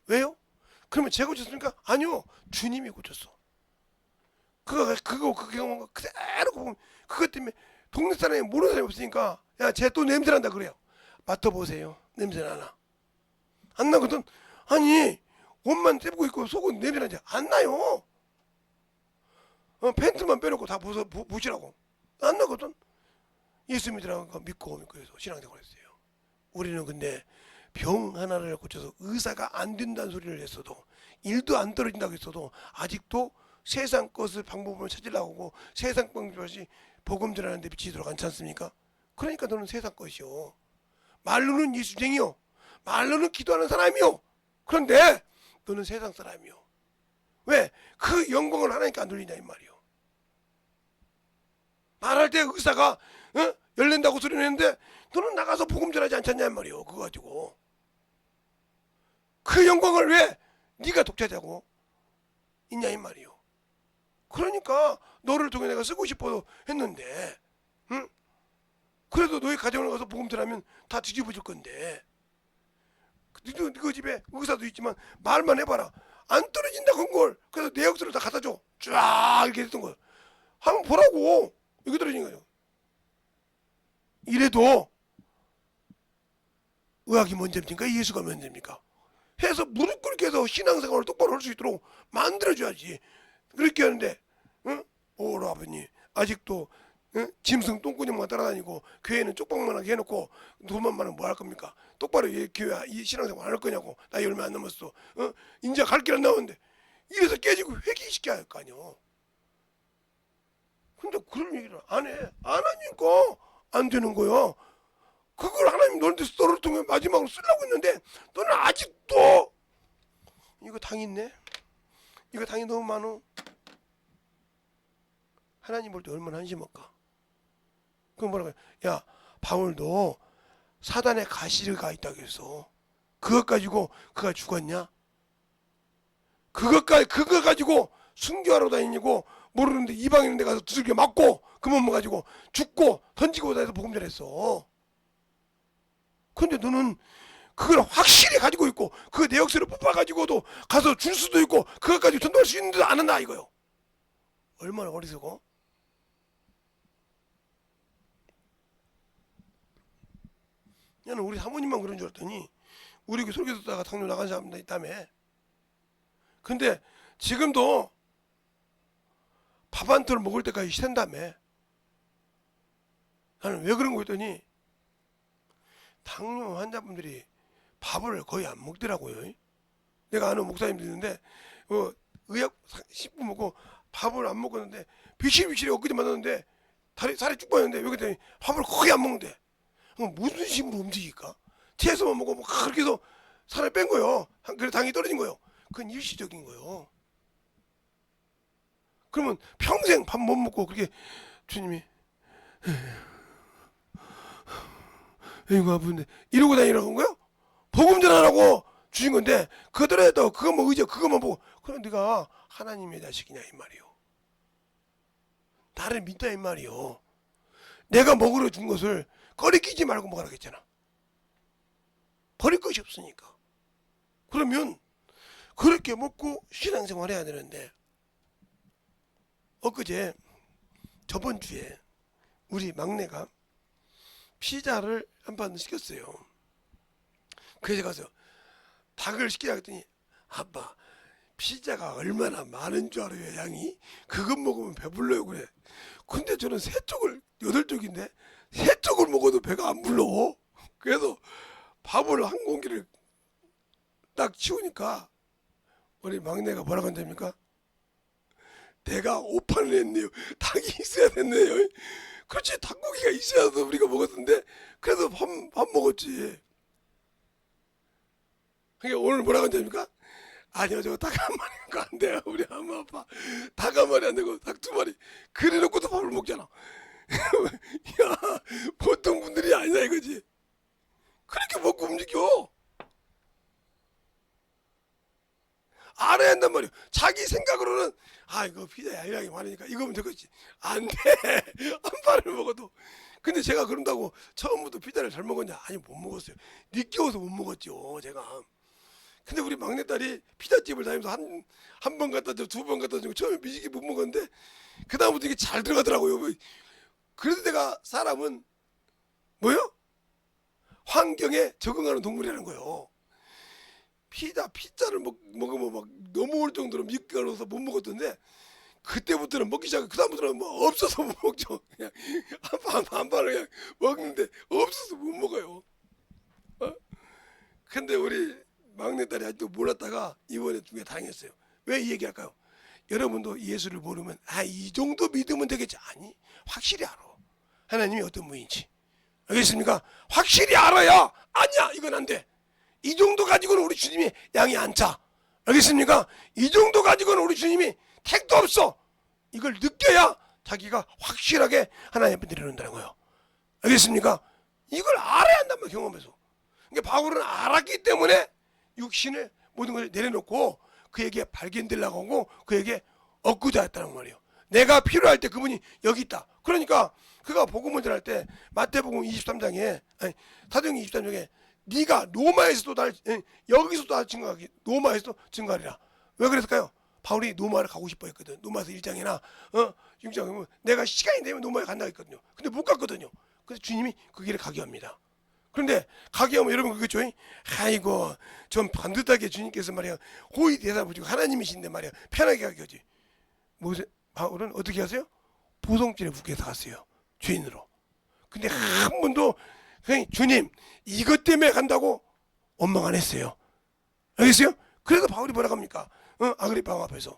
왜요? 그러면 제가 고쳤습니까? 아니요. 주님이 고쳤어. 그 경험을 그대로 보면, 그것 때문에 동네 사람이 모르는 사람이 없으니까, 야, 쟤 또 냄새 난다 그래요. 맡아보세요. 냄새 나나? 안 나거든. 아니, 옷만 떼고 있고 속은 냄새 나지 안 나요. 팬츠만 빼놓고 다 보시라고. 안 나거든. 예수 믿으라고 믿고 해서 신앙생활 했어요. 우리는 근데 병 하나를 고쳐서 의사가 안 된다는 소리를 했어도, 일도 안 떨어진다고 했어도 아직도 세상 것을 방법을 찾으려고 하고 세상 방법이 복음 전하는 데 비치도록 않지 않습니까? 그러니까 너는 세상 것이요. 말로는 예수쟁이요. 말로는 기도하는 사람이요. 그런데 너는 세상 사람이요. 왜? 그 영광을 하나님께 안 돌리냐 이 말이요. 말할 때 의사가 열린다고 소리 내는데 너는 나가서 복음 전하지 않잖냐 이 말이요. 그거 가지고 그 영광을 왜 네가 독차지하고 있냐 이 말이요. 그러니까 너를 통해 내가 쓰고 싶어 했는데, 응? 그래도 너희 가정을 가서 복음 전하면 다 뒤집어질 건데, 그 집에 의사도 있지만 말만 해봐라. 안 떨어진다 그걸. 그래서 내 역사를 다 갖다 줘. 쫙 이렇게 했던 거예요. 한번 보라고. 이게 떨어진 거예요. 이래도 의학이 문제입니까? 예수가 문제입니까? 해서 무릎 꿇게 해서 신앙생활을 똑바로 할 수 있도록 만들어줘야지. 그렇게 하는데, 응? 오라 아버님 아직도 짐승 똥꾸녕만 따라다니고 교회는 쪽방만하게 해놓고 돈만 많으면 뭐 할 겁니까? 똑바로 교회 이 신앙생활 안 할 거냐고. 나이 얼마 안 남았어. 이제 갈 길 안 나오는데 이래서 깨지고 회개시켜야 할 거 아니오. 근데 그런 얘기를 안 해. 안 하니까 안 되는 거야. 그걸 하나님 너한테 너를 통해 마지막으로 쓰려고 했는데 너는 아직도 이거 당 있네. 이거 당이 너무 많어. 하나님 볼 때 얼마나 한심할까. 그럼 뭐라고 해? 야, 바울도 사단의 가시가 있다고 했어. 그것 가지고 그가 죽었냐? 그거 가지고 순교하러 다니고 모르는데 이방인 데 가서 두들겨 맞고 그 몸을 가지고 죽고 던지고 다해서 복음 전했어. 근데 너는 그걸 확실히 가지고 있고 그 내역서를 뽑아가지고도 가서 줄 수도 있고 그것까지 전도할 수 있는데도 안 한다 이거요. 얼마나 어리석어? 나는 우리 사모님만 그런 줄 알았더니 우리 그 설교 듣다가 당뇨 나간 사람도 있다며. 근데 지금도 밥 한 톨 먹을 때까지 샌다며. 나는 왜 그런 거 했더니 당뇨 환자분들이 밥을 거의 안 먹더라고요. 내가 아는 목사님도 있는데 의약 식품 먹고 밥을 안 먹었는데 비실비실해 엊그제 만났는데 살이 쭉 빠졌는데 왜 그랬더니 밥을 거의 안 먹는데. 그럼 무슨 힘으로 움직일까? 채소만 먹고 막 그렇게 해서 살을 뺀 거예요. 그래서 당이 떨어진 거예요. 그건 일시적인 거예요. 그러면 평생 밥 못 먹고 그렇게 주님이 이거 아픈데 이러고 다니라고 한 거예요? 복음 전하라고 주신 건데 그들에도 그것만 의지 그것만 보고 그럼 네가 하나님의 자식이냐 이 말이요. 나를 믿다 이 말이요. 내가 먹으러 준 것을 꺼리끼지 말고 먹으라 했잖아. 버릴 것이 없으니까. 그러면 그렇게 먹고 신앙생활 해야 되는데 엊그제 저번 주에 우리 막내가 피자를 한 판 시켰어요. 그래서 가서 닭을 시키라 했더니 아빠 피자가 얼마나 많은 줄 알아요 양이? 그것 먹으면 배불러요 그래. 근데 저는 세 쪽을 8쪽인데 세 쪽을 먹어도 배가 안 불러. 그래서 밥을 한 공기를 딱 치우니까 우리 막내가 뭐라고 한답니까? 내가 오판을 했네요. 닭이 있어야 됐네요. 그렇지 닭고기가 있어야 우리가 먹었는데 그래도 밥 먹었지. 그러니까 오늘 뭐라고 한답니까? 아니요 저거 닭 한 마리 갖고 안 돼요. 우리 엄마 아빠 닭 한 마리 안 되고 닭 2마리 그래 놓고도 밥을 먹잖아. 야 보통 분들이 아니다 이거지. 그렇게 먹고 움직여. 알아야 한단 말이야. 자기 생각으로는 아 이거 피자 양이 많으니까 이거면 되겠지. 안 돼. 한 판을 먹어도. 근데 제가 그런다고 처음부터 피자를 잘 먹었냐? 아니 못 먹었어요. 느끼워서 못 먹었죠 제가. 근데 우리 막내딸이 피자집을 다니면서 한 번 갖다 줘, 2번 갖다 주고 처음에 미식이 못 먹었는데 그 다음부터 이게 잘 들어가더라고요. 그래도 내가 사람은 뭐요? 환경에 적응하는 동물이라는 거예요. 피자를 먹으면 막 넘어올 정도로 미끄러워서 못 먹었던데 그때부터는 먹기 시작해. 그 다음부터는 뭐 없어서 못 먹죠. 그냥 한 판을 그냥 먹는데 없어서 못 먹어요. 근데 우리 막내딸이 아직도 몰랐다가 이번에 중에 당했어요. 왜 이 얘기할까요? 여러분도 예수를 모르면 이 정도 믿으면 되겠지. 아니 확실히 알아. 하나님이 어떤 분인지. 알겠습니까? 확실히 알아야 아니야 이건 안 돼. 이 정도 가지고는 우리 주님이 양이 안 차. 알겠습니까? 이 정도 가지고는 우리 주님이 택도 없어. 이걸 느껴야 자기가 확실하게 하나님 앞에 내려놓는다는 거예요. 알겠습니까? 이걸 알아야 한단 말이야 경험에서. 그러니까 바울은 알았기 때문에 육신을 모든 것을 내려놓고 그에게 발견되려고 하고 그에게 얻고자 했다는 말이에요. 내가 필요할 때 그분이 여기 있다. 그러니까 그가 복음을 전할 때 마태복음 23장에 사도행전 23장에 네가 로마에서도 여기서도 증거하기 로마에서도 증거하리라. 왜 그랬을까요? 바울이 로마를 가고 싶어 했거든. 로마서 1장이나 6장에 내가 시간이 되면 로마에 간다고 했거든요. 근데 못 갔거든요. 그래서 주님이 그 길을 가게 합니다. 그런데 가게 하면 여러분 그겠죠? 아이고 좀 반듯하게 주님께서 말이야 호의 대답을 주고 하나님이신데 말이야 편하게 가게 하지. 바울은 어떻게 하세요? 보성길에 북에서 갔어요. 죄인으로. 근데 한 번도 주님 이것 때문에 간다고 원망 안 했어요. 알겠어요? 그래서 바울이 뭐라고 합니까? 아그리파 왕 앞에서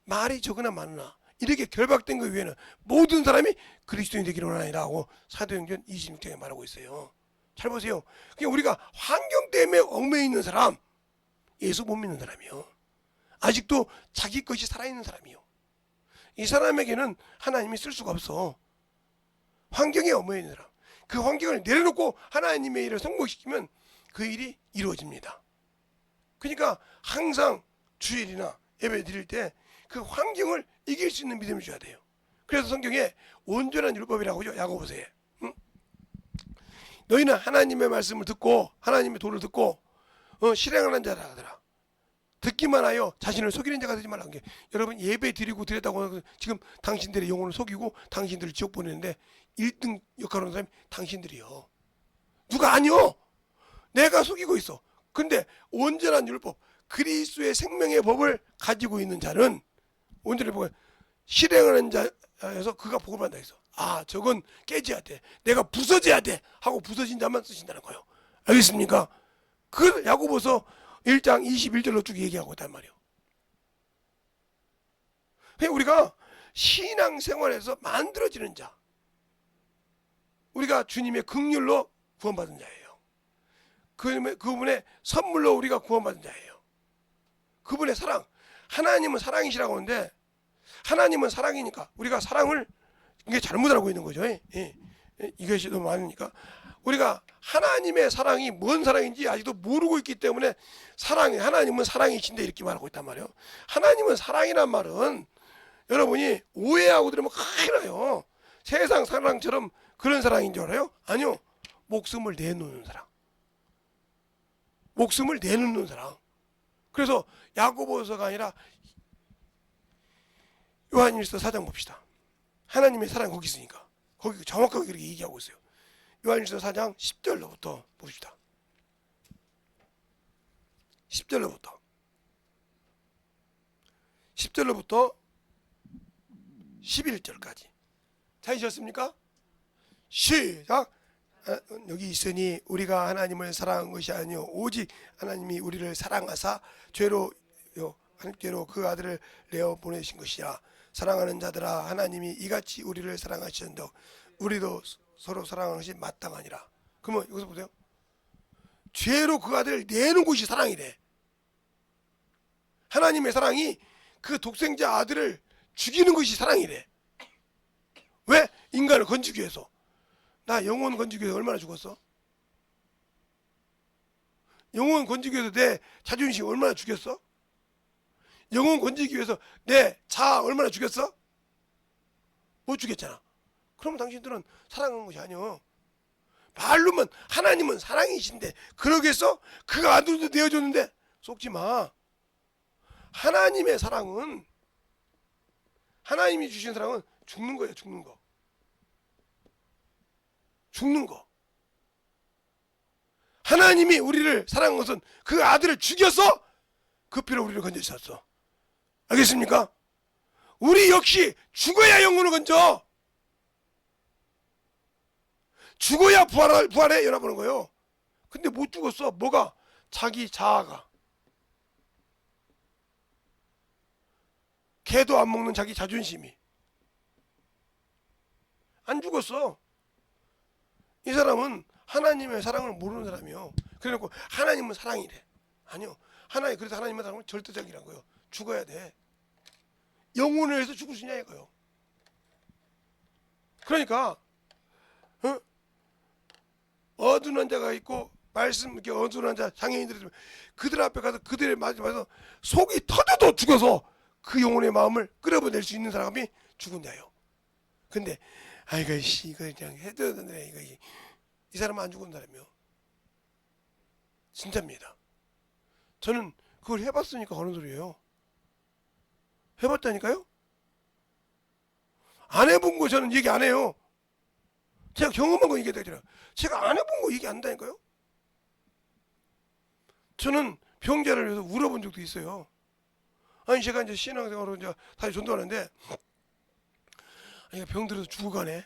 말이 적으나 많으나 이렇게 결박된 것 위에는 모든 사람이 그리스도인이 되기를 원하니라고 사도행전 26장에 말하고 있어요. 잘 보세요. 그냥 우리가 환경 때문에 얽매여 있는 사람, 예수 못 믿는 사람이요. 아직도 자기 것이 살아있는 사람이요. 이 사람에게는 하나님이 쓸 수가 없어. 환경에 얽매여 있는 사람. 그 환경을 내려놓고 하나님의 일을 성공시키면 그 일이 이루어집니다. 그러니까 항상 주일이나 예배 드릴 때 그 환경을 이길 수 있는 믿음을 줘야 돼요. 그래서 성경에 온전한 율법이라고 하죠. 야고보서에. 너희는 하나님의 말씀을 듣고 하나님의 도를 듣고 실행하는 자라 하더라. 듣기만 하여 자신을 속이는 자가 되지 말라는 게 여러분 예배 드리고 드렸다고 하고 지금 당신들의 영혼을 속이고 당신들을 지옥 보내는데 1등 역할을 하는 사람이 당신들이요. 누가 아니요. 내가 속이고 있어. 근데 온전한 율법 그리스도의 생명의 법을 가지고 있는 자는 온전히 보고 실행하는 자에서 그가 복을 받는다 해서 저건 깨져야 돼. 내가 부서져야 돼. 하고 부서진 자만 쓰신다는 거예요. 알겠습니까? 그 야고보서 1장 21절로 쭉 얘기하고 있단 말이에요. 우리가 신앙생활에서 만들어지는 자 우리가 주님의 긍휼로 구원받은 자예요. 그분의 선물로 우리가 구원받은 자예요. 그분의 사랑, 하나님은 사랑이시라고 하는데 하나님은 사랑이니까 우리가 사랑을 이게 잘못 알고 있는 거죠. 이것이 너무 많으니까 우리가 하나님의 사랑이 뭔 사랑인지 아직도 모르고 있기 때문에 하나님은 사랑이신데 이렇게 말하고 있단 말이에요. 하나님은 사랑이란 말은 여러분이 오해하고 들으면 큰일 나요. 세상 사랑처럼 그런 사랑인 줄 알아요? 아니요. 목숨을 내놓는 사랑. 목숨을 내놓는 사랑. 그래서 야고보서가 아니라 요한일서 4장 봅시다. 하나님의 사랑 거기 있으니까. 거기 정확하게 그렇게 얘기하고 있어요. 요한일서 4장 10절로부터 봅시다. 10절로부터 11절까지. 찾으셨습니까? 시작. 여기 있으니 우리가 하나님을 사랑한 것이 아니요 오직 하나님이 우리를 사랑하사 죄로 그 아들을 내어 보내신 것이야. 사랑하는 자들아 하나님이 이같이 우리를 사랑하시는데 우리도 서로 사랑하는 것이 마땅하니라. 그러면 여기서 보세요. 죄로 그 아들을 내는 것이 사랑이래. 하나님의 사랑이 그 독생자 아들을 죽이는 것이 사랑이래. 왜? 인간을 건지기 위해서. 나 영혼 건지기 위해서 얼마나 죽었어? 영혼 건지기 위해서 내 자존심 얼마나 죽였어? 영혼 건지기 위해서 내 자아 얼마나 죽였어? 못 죽였잖아. 그러면 당신들은 사랑한 것이 아니요. 말로만 하나님은 사랑이신데 그러겠어? 그 아들도 내어줬는데 속지 마. 하나님의 사랑은 하나님이 주신 사랑은 죽는 거예요. 죽는 거. 죽는 거. 하나님이 우리를 사랑한 것은 그 아들을 죽여서 그 피로 우리를 건져주셨어. 알겠습니까? 우리 역시 죽어야 영혼을 건져. 죽어야 부활에 연합하는 거예요. 근데 못 죽었어. 뭐가? 자기 자아가. 개도 안 먹는 자기 자존심이. 안 죽었어. 이 사람은 하나님의 사랑을 모르는 사람이요. 그래놓고 하나님은 사랑이래. 아니요. 그래서 하나님의 사랑은 절대적이라고요. 죽어야 돼. 영혼을 위해서 죽을 수 있냐 이거요. 그러니까 어두운 자가 있고 말씀 이렇게 어두운 자 장애인들이 있으면 그들 앞에 가서 그들의 맞아서 속이 터져도 죽어서 그 영혼의 마음을 끌어보낼 수 있는 사람이 죽은 자예요. 근데 이거 그냥 해도 되네. 이 사람은 안 죽은 사람이요. 진짜입니다. 저는 그걸 해봤으니까 하는 소리예요. 해봤다니까요? 안 해본 거 저는 얘기 안 해요. 제가 경험한 거 얘기해드려요. 제가 안 해본 거 얘기 안 한다니까요? 저는 병자를 위해서 울어본 적도 있어요. 제가 이제 신앙생활로 이제 다시 전도하는데, 병들어서 죽어가네.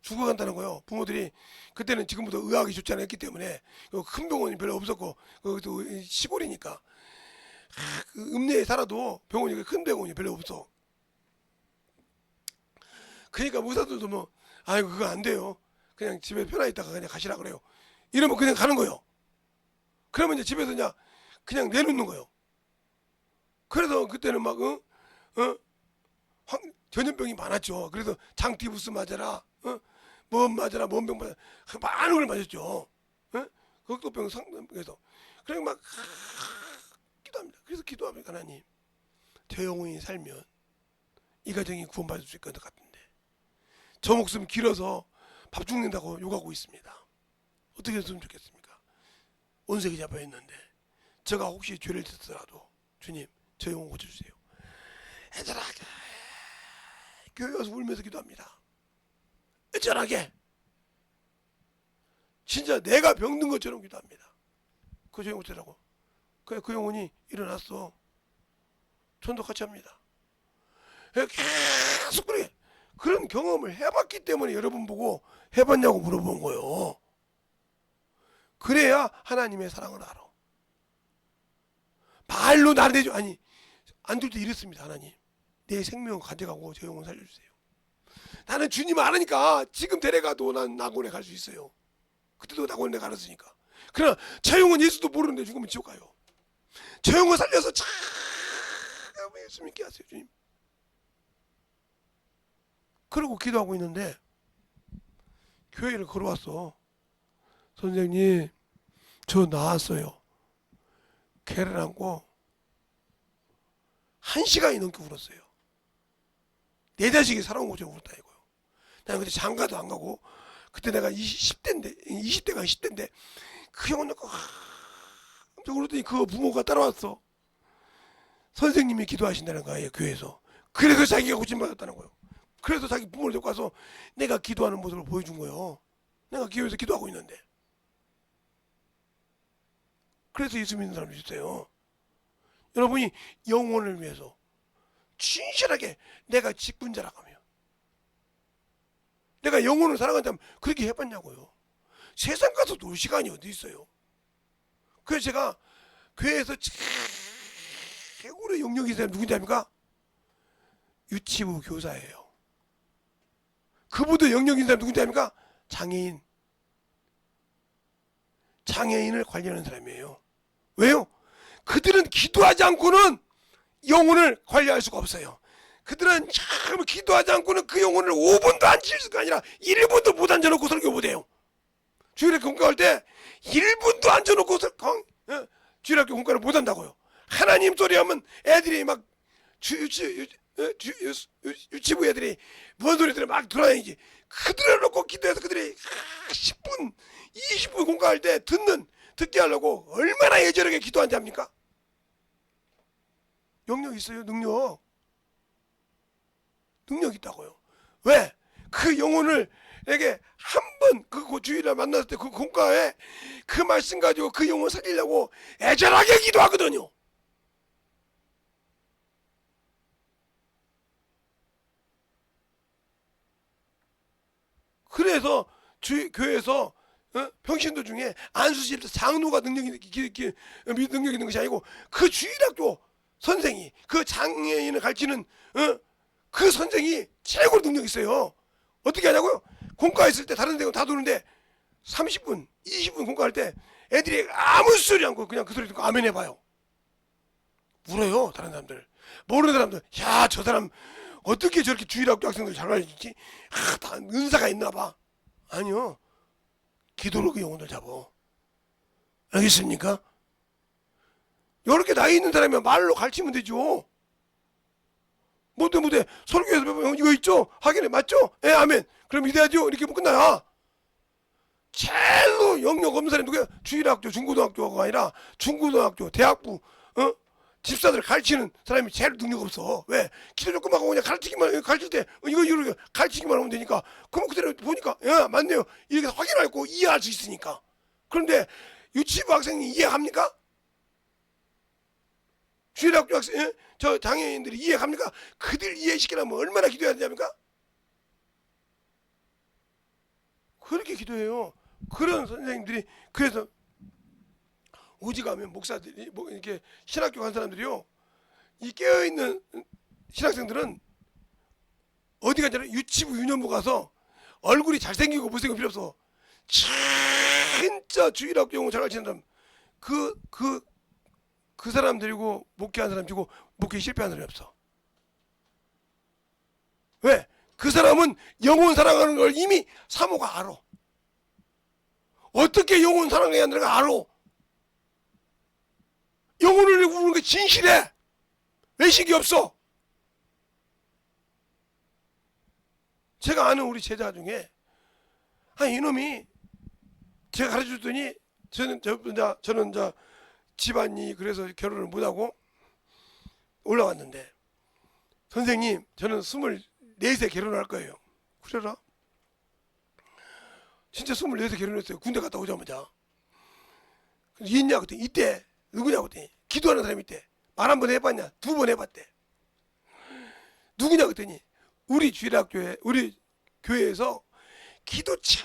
죽어간다는 거요. 부모들이 그때는 지금보다 의학이 좋지 않았기 때문에 큰 병원이 별로 없었고 또 시골이니까 그 읍내에 살아도 병원이 큰 병원이 별로 없어. 그러니까 의사들도 뭐 그거 안 돼요. 그냥 집에 편하게 있다가 그냥 가시라 그래요. 이러면 그냥 가는 거예요. 그러면 이제 집에서 그냥 내놓는 거예요. 그래서 그때는 막 전염병이 많았죠. 그래서 장티푸스 맞아라, 뭔 맞아라, 뭔 병 맞아라, 많은 걸 맞았죠. 극도병 상담에서. 그래 막 기도합니다. 그래서 기도합니다. 하나님, 제 영혼이 살면 이 가정이 구원받을 수 있을 것 같은데 저 목숨 길어서 밥 죽는다고 욕하고 있습니다. 어떻게 했으면 좋겠습니까? 온색이 잡혀있는데 제가 혹시 죄를 짓더라도 주님 저 영혼 고쳐주세요. 애절하게 교회 와서 울면서 기도합니다. 애절하게 진짜 내가 병든 것처럼 기도합니다. 그 영혼 고쳐라고. 그 영혼이 일어났어. 전도 같이 합니다. 계속 그런 경험을 해봤기 때문에 여러분 보고 해봤냐고 물어본 거예요. 그래야 하나님의 사랑을 알아. 말로 나대죠. 안될 때 이랬습니다. 하나님, 내 생명을 가져가고 제 영혼 살려주세요. 나는 주님 알으니까 지금 데려가도 난 낙원에 갈 수 있어요. 그때도 낙원에 가르으니까. 그러나 저 영혼 예수도 모르는데 죽으면 지옥 가요. 저 영혼 살려서 참 예수 믿게 하세요 주님. 그러고 기도하고 있는데 교회를 걸어왔어. 선생님 저 나왔어요. 개를 안고 1시간이 넘게 울었어요. 내 자식이 살아온 것처럼 울었다 이거요. 나는 그때 장가도 안 가고 그때 내가 20대가 10대인데 그 형은 엄청 울었더니 그 부모가 따라왔어. 선생님이 기도하신다는 거예요 교회에서. 그래서 자기가 고침받았다는 거예요. 그래서 자기 부모를 데리고 와서 내가 기도하는 모습을 보여준 거예요. 내가 교회에서 기도하고 있는데. 그래서 예수 믿는 사람이 있어요. 여러분이 영혼을 위해서 진실하게 내가 직분자라고 하면, 내가 영혼을 사랑한다면 그렇게 해봤냐고요. 세상 가서 놀 시간이 어디 있어요. 그래서 제가 교회에서 최고로 영역이 있는 사람이 누군지 압니까? 유치부 교사예요. 그보다 영역이 있는 사람이 누군지 압니까? 장애인. 장애인을 관리하는 사람이에요. 왜요? 그들은 기도하지 않고는 영혼을 관리할 수가 없어요. 그들은 참 기도하지 않고는 그 영혼을 5분도 앉힐 수가 아니라 1분도 못 앉아놓고 설교 못해요. 주일학교 공과할 때 1분도 앉아놓고 주일학교 공과를 못한다고요. 하나님 소리하면 애들이 막 유치부 애들이 뭔 소리들을 막 돌아다니지. 그들을 놓고 기도해서 그들이 10분 20분 공과할 때 듣게 하려고 얼마나 애절하게 기도한지 압니까? 영역 있어요. 능력 있다고요. 왜? 그 영혼을 에게 한 번 그 주일날 만났을 때 그 공과에 그 말씀 가지고 그 영혼 살리려고 애절하게 기도하거든요. 그래서 교회에서 평신도 중에 안수실에서 장로가 능력 있는 것이 아니고 그 주일학교 선생이 그 장애인을 가르치는 그 선생이 최고로 능력 있어요. 어떻게 하냐고요? 공과 있을 때 다른 데가 다 도는데 30분 20분 공과할 때 애들이 아무 소리 않고 그냥 그 소리 듣고 아멘 해봐요. 울어요. 다른 사람들. 모르는 사람들, 야 저 사람 어떻게 저렇게 주일학교 학생들 잘 가르치지? 다 은사가 있나 봐. 아니요. 기도로 그 영혼들 잡어. 알겠습니까? 이렇게 나이 있는 사람이면 말로 가르치면 되죠. 못해 설교에서 형 이거 있죠? 하긴 맞죠? 예 아멘. 그럼 이래야죠. 이렇게 하면 끝나야. 제일로 영역 없는 사람이 누구야? 주일학교 중고등학교가 아니라 중고등학교 대학부 집사들 가르치는 사람이 제일 능력 없어. 왜? 기도 조금 하고 그냥 가르칠 때 이거 가르치기만 하면 되니까. 그럼 그대로 보니까 야 맞네요. 이렇게 확인하고 이해할 수 있으니까. 그런데 유치부 학생이 이해합니까? 주일학교 학생 저 장애인들이 이해합니까? 그들 이해시키려면 얼마나 기도해야 되냐니까? 그렇게 기도해요. 그런 선생님들이. 그래서 오직하면 목사들이 이렇게 신학교 간 사람들이요, 이 깨어있는 신학생들은 어디 가냐면 유치부 유년부 가서 얼굴이 잘생기고 못생기고 필요 없어. 진짜 주일학교 영어 잘 가르치는 사람 그 사람 데리고 목회한 사람 치고 목회 실패한 사람이 없어. 왜? 그 사람은 영혼 사랑하는 걸 이미 사모가 알아. 어떻게 영혼 사랑해야 하는가 알아. 영혼을 우는 게 진실해. 외식이 없어. 제가 아는 우리 제자 중에 이놈이 제가 가르쳐줬더니 저는 집안이 그래서 결혼을 못하고 올라왔는데, 선생님 저는 24세 결혼할 거예요. 그래라? 진짜 24세 결혼했어요. 군대 갔다 오자마자. 있냐 그랬더니 이때. 누구냐고 그랬더니 기도하는 사람이 있대. 말 한 번 해봤냐? 2번 해봤대. 누구냐 그랬더니 우리 주일학교에 우리 교회에서 기도 최고로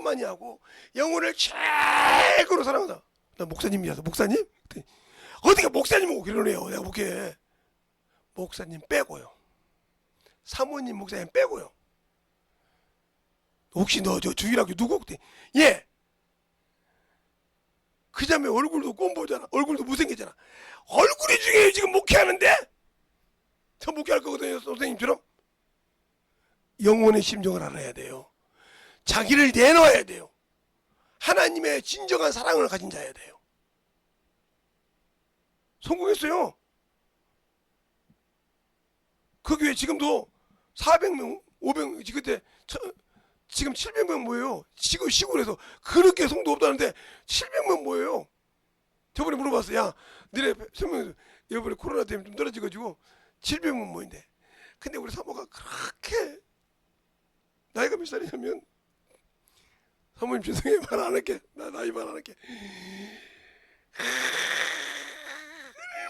많이 하고 영혼을 최고로 사랑한다. 나 목사님이라서 목사님? 어디가 목사님하고 결혼해요. 내가 목회 목사님 빼고요. 사모님 목사님 빼고요. 혹시 너 저 주일학교 누구 없대? 예. 그 자매 얼굴도 꼰보잖아. 얼굴도 못생겼잖아. 얼굴이 중요해요. 지금 목회하는데? 저 목회할 거거든요. 선생님처럼. 영혼의 심정을 알아야 돼요. 자기를 내놓아야 돼요. 하나님의 진정한 사랑을 가진 자여야 돼요. 성공했어요. 그 교회 지금도 400명, 500명, 그때 지금 700명 모여요. 지금 시골에서 그렇게 성도 없다는데 700명 모여요. 저번에 물어봤어. 야, 너네 설명 이번에 코로나 때문에 좀 떨어져가지고 700명 모인대. 근데 우리 사모가 그렇게 나이가 몇 살이냐면 사모님 죄송해요. 말 안 할게. 나 나이 말 안 할게.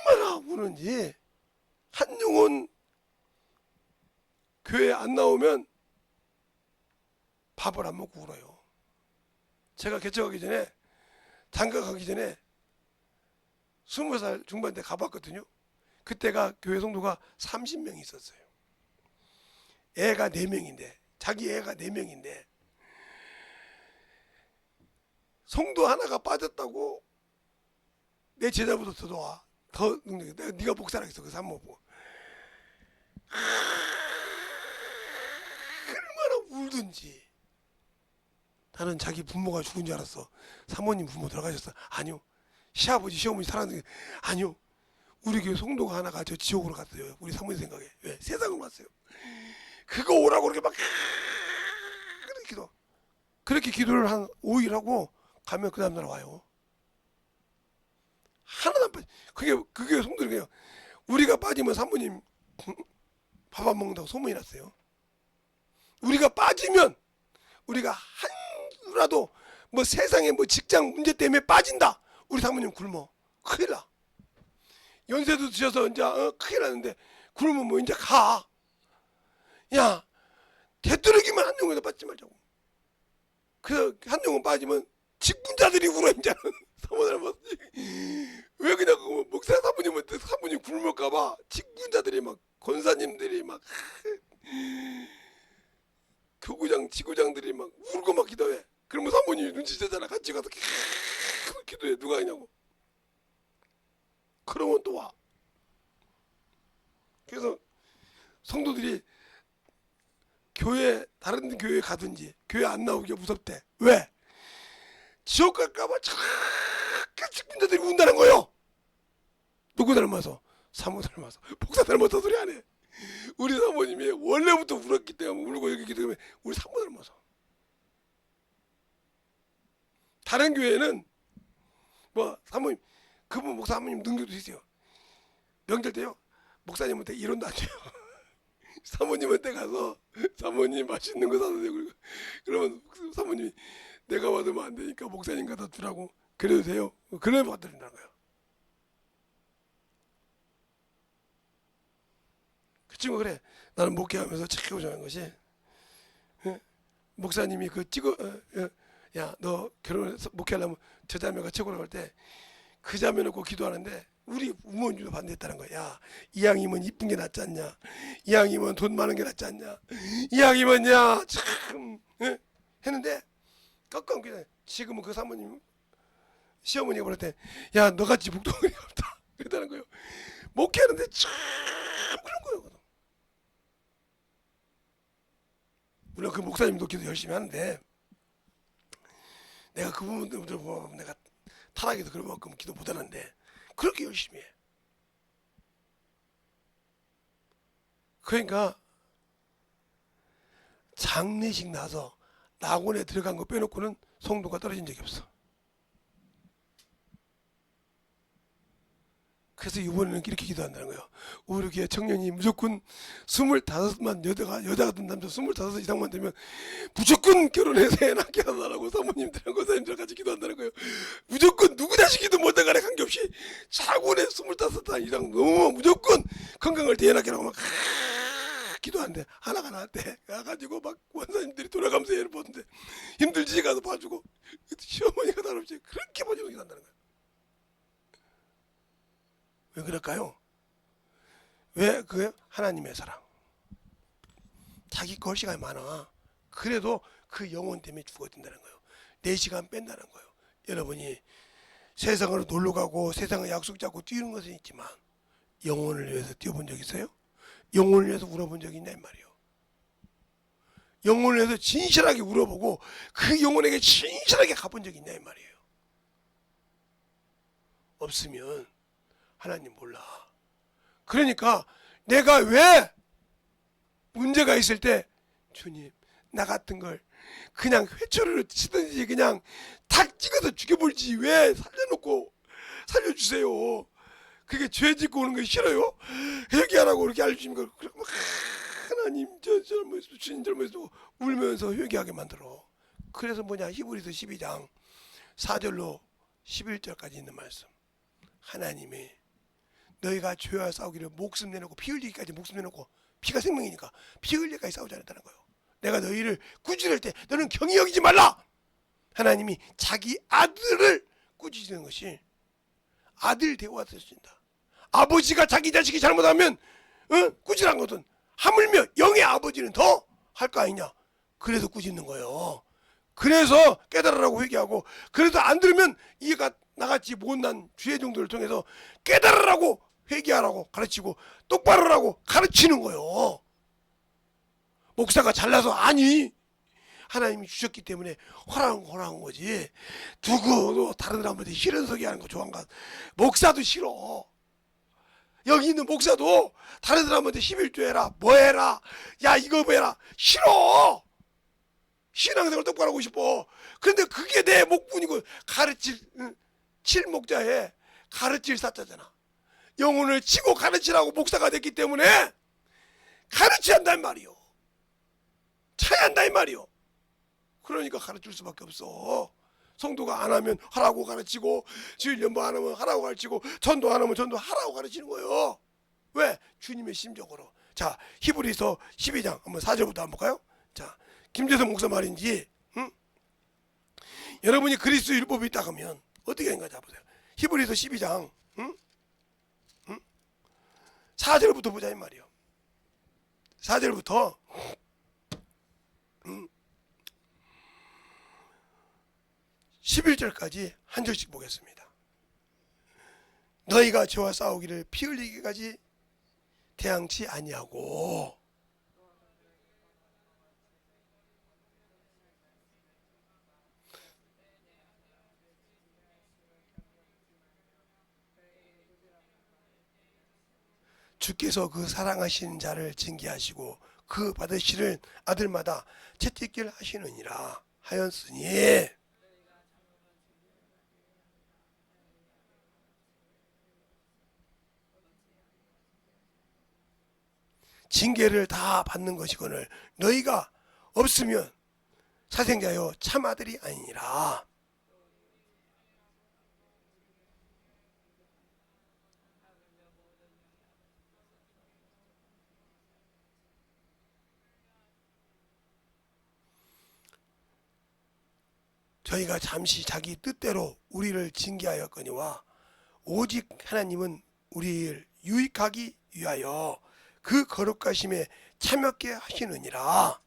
얼마나 우는지. 한 영혼 교회 안 나오면 밥을 안 먹고 울어요. 제가 개척하기 전에 장가 가기 전에 20살 중반 때 가봤거든요. 그때가 교회 성도가 30명 있었어요. 애가 4명인데 자기 애가 4명인데 성도 하나가 빠졌다고 내 제자보다 더 좋아. 더 능력이. 내가 네가 목사라겠어. 그 사모 보고 얼마나 울든지. 나는 자기 부모가 죽은 줄 알았어. 사모님 부모 돌아가셨어. 아니요. 시아버지 시어머니 살았는데 아니요. 우리 교회 성도가 하나가 저 지옥으로 갔어요. 우리 사모님 생각에. 왜? 세상으로 왔어요. 그거 오라고 그렇게 막 그렇게 기도. 그렇게 기도를 한 5일 하고 가면 그 다음날 와요. 하나도 안 빠져. 그게 성도들이 그냥 우리가 빠지면 사모님 밥 안 먹는다고 소문이 났어요. 우리가 빠지면 우리가 한라도 뭐 세상에 뭐 직장 문제 때문에 빠진다. 우리 사모님 굶어. 큰일 나. 연세도 드셔서 이제 큰일 나는데 굶으면 뭐 이제 가. 야, 되도록이면 한 영혼에도 빠지지 말자고. 그 한 영혼 빠지면 직분자들이 울어 이제는. 사모님 왜 그냥 그 목사 사모님한테 사모님 굶을까봐 직분자들이 막 권사님들이 막 교구장 지구장들이 막 울고 막 기도해. 그러면 사모님이 눈치채잖아. 같이 가서 기도해. 누가 하냐고. 그러면 또 와. 그래서 성도들이 교회 다른 교회 가든지 교회 안 나오기가 무섭대. 왜? 지옥 갈까봐 저렇게 직분자들이 운다는 거요. 누구 닮아서? 사모 닮아서. 목사 닮아서 소리 안 해. 우리 사모님이 원래부터 울었기 때문에 울고 여기 기도하면 우리 사모 닮아서. 다른 교회는 뭐 사모님 그분 목사 사모님 능력도 있어요. 명절 때요 목사님한테 이론도 안 줘요. 사모님한테 가서 사모님 맛있는 거 사다 주고 그러면 사모님이 내가 받으면 안 되니까 목사님 갖다 주라고. 그래도 돼요. 그래야 받아준다는 거예요. 그 친구 그래. 나는 목회하면서 제일 좋아하는 것이 목사님이 그 야 너 결혼해서 목회하려면 저 자매가 최고라고 할 때 그 자매 놓고 기도하는데 우리 부모님도 반대했다는 거야. 야, 이왕이면 이쁜 게 낫지 않냐? 이왕이면 돈 많은 게 낫지 않냐? 이왕이면 야 참 했는데 깜깜 그냥 지금은 그 사모님 시어머니가 그럴 때 야 너같이 북동이가 없다 그랬다는 거예요. 목회하는데 참 그런 거예요. 물론 그 목사님도 기도 열심히 하는데 내가 그 부분들 보면 내가 타락해서 그런 만큼 기도 못하는데 그렇게 열심히 해. 그러니까 장례식 나서 낙원에 들어간 거 빼놓고는 성도가 떨어진 적이 없어. 그래서 이번에는 이렇게 기도한다는 거예요. 우리 교회 청년이 무조건 25만 여자가든 남자 25 이상만 되면 무조건 결혼해서 애 낳게 하라고 사모님들이랑 권사님들 같이 기도한다는 거예요. 무조건 누구 자식이든 뭐든 간에 관계없이 차고에 25 이상 너무 무조건 건강을 대연하게 하라고 막 기도하는데 하나가 나한테 가가지고 막 원사님들이 돌아가면서 애를 보는데 힘들지 가서 봐주고 시어머니가 다름없이 그렇게 봐주고 기도한다는 거예요. 왜 그럴까요? 왜? 그게 하나님의 사랑. 자기 걸 시간이 많아. 그래도 그 영혼 때문에 죽어야 된다는 거예요. 내 시간 뺀다는 거예요. 여러분이 세상으로 놀러 가고 세상을 약속 잡고 뛰는 것은 있지만 영혼을 위해서 뛰어본 적 있어요? 영혼을 위해서 울어본 적이 있냐 이 말이에요. 영혼을 위해서 진실하게 울어보고 그 영혼에게 진실하게 가본 적이 있냐 이 말이에요. 없으면 하나님 몰라. 그러니까 내가 왜 문제가 있을 때 주님 나 같은 걸 그냥 회초리로 치든지 그냥 탁 찍어서 죽여볼지 왜 살려놓고 살려주세요. 그게 죄 짓고 오는 거 싫어요? 회개하라고 그렇게 알려주신 걸 하나님 저 잘못했어 주님 잘못했어 울면서 회개하게 만들어. 그래서 뭐냐 히브리서 12장 4절로 11절까지 있는 말씀. 하나님이 너희가 죄와 싸우기를 목숨 내놓고 피 흘리기까지 목숨 내놓고 피가 생명이니까 피 흘리기까지 싸우지 않았다는 거예요. 내가 너희를 꾸짖을 때 너는 경히 여기지 말라. 하나님이 자기 아들을 꾸짖는 것이 아들 대우하듯 쓰신다. 아버지가 자기 자식이 잘못하면 꾸짖는 것은 하물며 영의 아버지는 더 할 거 아니냐. 그래서 꾸짖는 거예요. 그래서 깨달으라고 회개하고 그래도 안 들으면 이가 나같이 못난 주의 종들을 통해서 깨달으라고 회개하라고 가르치고 똑바로 하라고 가르치는 거예요. 목사가 잘나서 아니 하나님이 주셨기 때문에 허락한 거지. 누구도 다른 사람한테 싫은 소리 하는 거 좋아한가. 목사도 싫어. 여기 있는 목사도 다른 사람한테 11조 해라 뭐 해라 야 이거 뭐 해라 싫어. 신앙생활 똑바로 하고 싶어. 그런데 그게 내 목분이고 가르칠 칠목자에 가르칠 사자잖아. 영혼을 치고 가르치라고 목사가 됐기 때문에 가르쳐야 한단 말이요. 차야 한다 이 말이요. 그러니까 가르칠 수밖에 없어. 성도가 안 하면 하라고 가르치고 주일 연보 안 하면 하라고 가르치고 전도 안 하면 전도 하라고 가르치는 거예요. 왜? 주님의 심정으로. 자 히브리서 12장 한번 4절부터 한번 볼까요? 자 김재성 목사 말인지 여러분이 그리스도 율법이 있다 하면 어떻게 하는가 잡으세요. 히브리서 12장 4절부터 보자 이 말이요. 4절부터 11절까지 한 절씩 보겠습니다. 너희가 죄와 싸우기를 피 흘리기까지 태양치 아니하고 주께서 그 사랑하시는 자를 징계하시고 그 받으시는 아들마다 채찍질 하시느니라 하였으니 징계를 다 받는 것이거늘 너희가 없으면 사생자여 참 아들이 아니니라. 저희가 잠시 자기 뜻대로 우리를 징계하였거니와 오직 하나님은 우리를 유익하기 위하여 그 거룩하심에 참여케 하시느니라.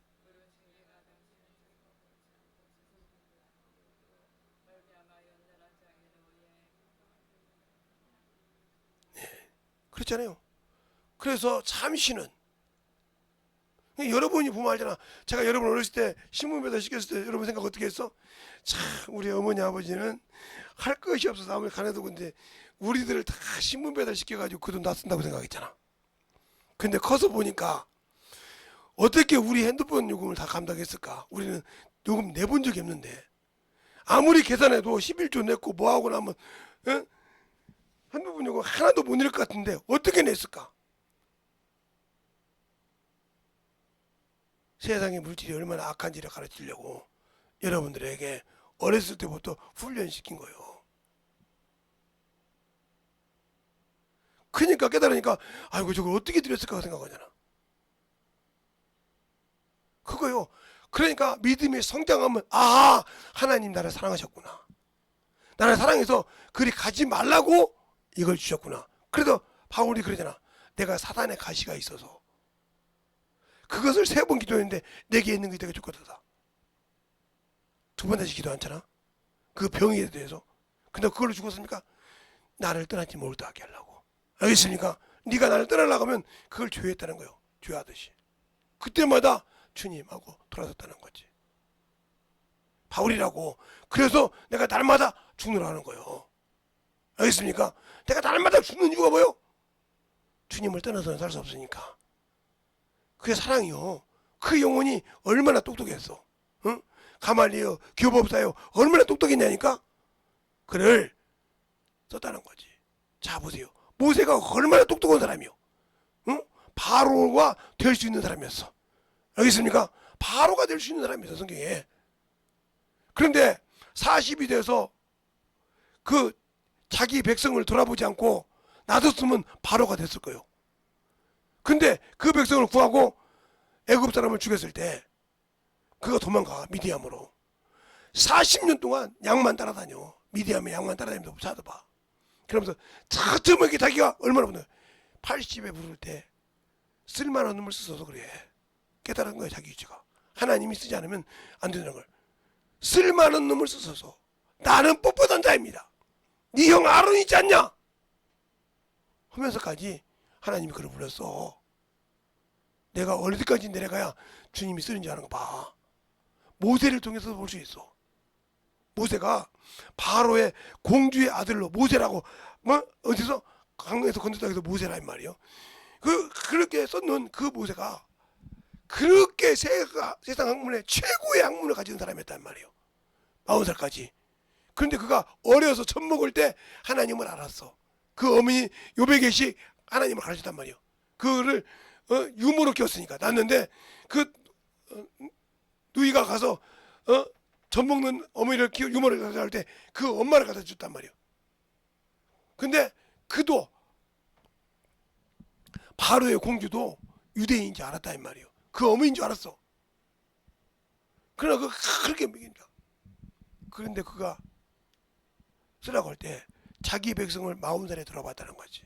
네, 그렇잖아요. 그래서 잠시는 여러분이 보면 알잖아. 제가 여러분 어렸을 때 신문 배달 시켰을 때 여러분 생각 어떻게 했어? 참 우리 어머니 아버지는 할 것이 없어서 아무리 가난해도 근데 우리들을 다 신문 배달 시켜가지고 그 돈 다 쓴다고 생각했잖아. 근데 커서 보니까 어떻게 우리 핸드폰 요금을 다 감당했을까? 우리는 요금 내본 적이 없는데 아무리 계산해도 11조 냈고 뭐하고 나면 핸드폰 요금 하나도 못 낼 것 같은데 어떻게 냈을까? 세상의 물질이 얼마나 악한지를 가르치려고 여러분들에게 어렸을 때부터 훈련시킨 거예요. 그러니까 깨달으니까 아이고 저걸 어떻게 드렸을까 생각하잖아. 그거요. 그러니까 믿음이 성장하면 아 하나님 나를 사랑하셨구나. 나를 사랑해서 그리 가지 말라고 이걸 주셨구나. 그래도 바울이 그러잖아. 내가 사단의 가시가 있어서 그것을 3번 기도했는데 내게 있는 것이 내가 줬거다. 2번 다시 기도 않잖아. 그 병에 대해서. 근데 그걸로 죽었습니까? 나를 떠나지 못하게 하려고. 알겠습니까? 네가 나를 떠나려고 하면 그걸 죄했다는 거예요. 죄하듯이. 그때마다 주님하고 돌아섰다는 거지. 바울이라고. 그래서 내가 날마다 죽노라는 거예요. 알겠습니까? 내가 날마다 죽는 이유가 뭐예요? 주님을 떠나서는 살 수 없으니까. 그게 사랑이요. 그 영혼이 얼마나 똑똑했어. 응? 가말리요, 교법사요, 얼마나 똑똑했냐니까. 그를 썼다는 거지. 자 보세요. 모세가 얼마나 똑똑한 사람이요. 응? 바로가 될 수 있는 사람이었어. 알겠습니까? 바로가 될 수 있는 사람이었어, 성경에. 그런데 40이 돼서 그 자기 백성을 돌아보지 않고 놔뒀으면 바로가 됐을 거예요. 근데 그 백성을 구하고 애굽 사람을 죽였을 때 그가 도망가, 미디암으로. 40년 동안 양만 따라다녀. 미디암에 양만 따라다니면서 찾아봐. 그러면서 차츰하게 자기가 얼마나 보내. 80에 부를 때 쓸만한 놈을 써서 그래. 깨달은 거야, 자기 위치가. 하나님이 쓰지 않으면 안 되는 걸. 쓸만한 놈을 써서 나는 뻣뻣한 자입니다. 네 형 아론 있지 않냐? 하면서까지 하나님이 그를 불렀어. 내가 어디까지 내려가야 주님이 쓰는지 아는 거 봐. 모세를 통해서 볼 수 있어. 모세가 바로의 공주의 아들로 모세라고 뭐 어디서 강에서 건졌다 해서 모세라 이 말이요. 그렇게 썼는 그 모세가 그렇게 세상 학문에 최고의 학문을 가진 사람이었단 말이에요. 40살까지. 그런데 그가 어려서 젖 먹을 때 하나님을 알았어. 그 어머니 요백에시 하나님을 가르쳤단 말이에요. 그를 유모로 키웠으니까 낳는데 그 누이가 가서 젖 먹는 어머니를 유모를 가져갈 때 그 엄마를 갖다 줬단 말이에요. 근데 그도 바로의 공주도 유대인인 줄 알았다 이 말이에요. 그 어머니인 줄 알았어. 그러나 그렇게 먹인다. 그런데 그가 쓰라고 할 때 자기 백성을 40살에 돌아봤다는 거지.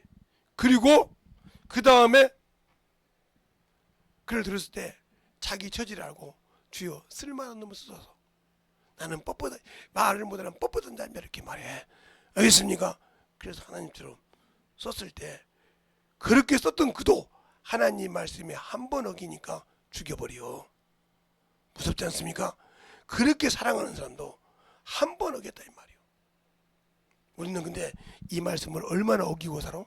그리고 그 다음에 그를 들었을 때 자기 처지를 알고 주여 쓸만한 놈을 써서 나는 뻣뻣한 말을 못하는 뻣뻣한 자입니다 이렇게 말해. 알겠습니까? 그래서 하나님처럼 썼을 때 그렇게 썼던 그도 하나님 말씀에 한 번 어기니까 죽여버려. 무섭지 않습니까? 그렇게 사랑하는 사람도 한 번 어겼다 이 말이에요. 우리는 근데 이 말씀을 얼마나 어기고 살아?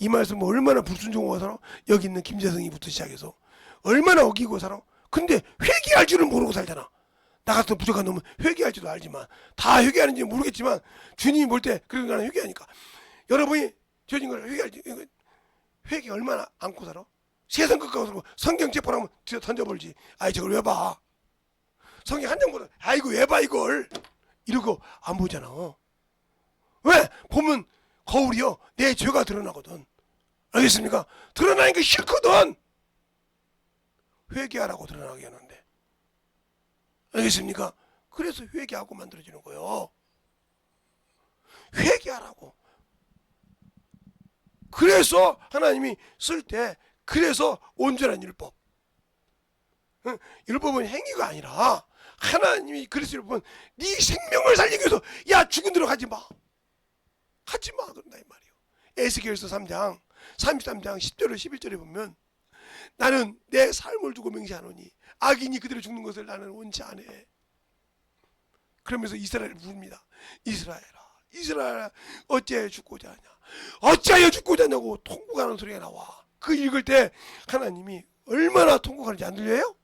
이 말씀을 얼마나 불순종하고 살아? 여기 있는 김재성이부터 시작해서 얼마나 어기고 살아? 근데 회개할 줄은 모르고 살잖아. 나 같은 부족한 놈은 회개할 줄도 알지만 다 회개하는지 모르겠지만 주님이 볼 때 그런 거는 회개하니까. 여러분이 죄진 걸 회개할지 회개 얼마나 안고 살아? 세상 것 가서 성경 책보라면 던져버리지. 아이 저걸 왜 봐? 성경 한 장 보다 아이고 왜 봐 이걸 이러고 안 보잖아. 왜? 보면 거울이요 내 죄가 드러나거든. 알겠습니까? 드러나니까 싫거든. 회개하라고 드러나게 하는데. 알겠습니까? 그래서 회개하고 만들어지는 거예요. 회개하라고. 그래서 하나님이 쓸 때 그래서 온전한 율법. 율법은 행위가 아니라 하나님이 그래서 율법은 네 생명을 살리기 위해서 야 죽은 대로 가지 마. 하지 마 그런다 이 말이에요. 에스겔서 3장 33장 10절에 11절에 보면 나는 내 삶을 두고 맹세하노니 악인이 그대로 죽는 것을 나는 원치 않아. 그러면서 이스라엘을 부릅니다. 이스라엘아 이스라엘아 어찌하여 죽고자 하냐. 어찌하여 죽고자 하냐고 통곡하는 소리가 나와. 그 읽을 때 하나님이 얼마나 통곡하는지 안 들려요?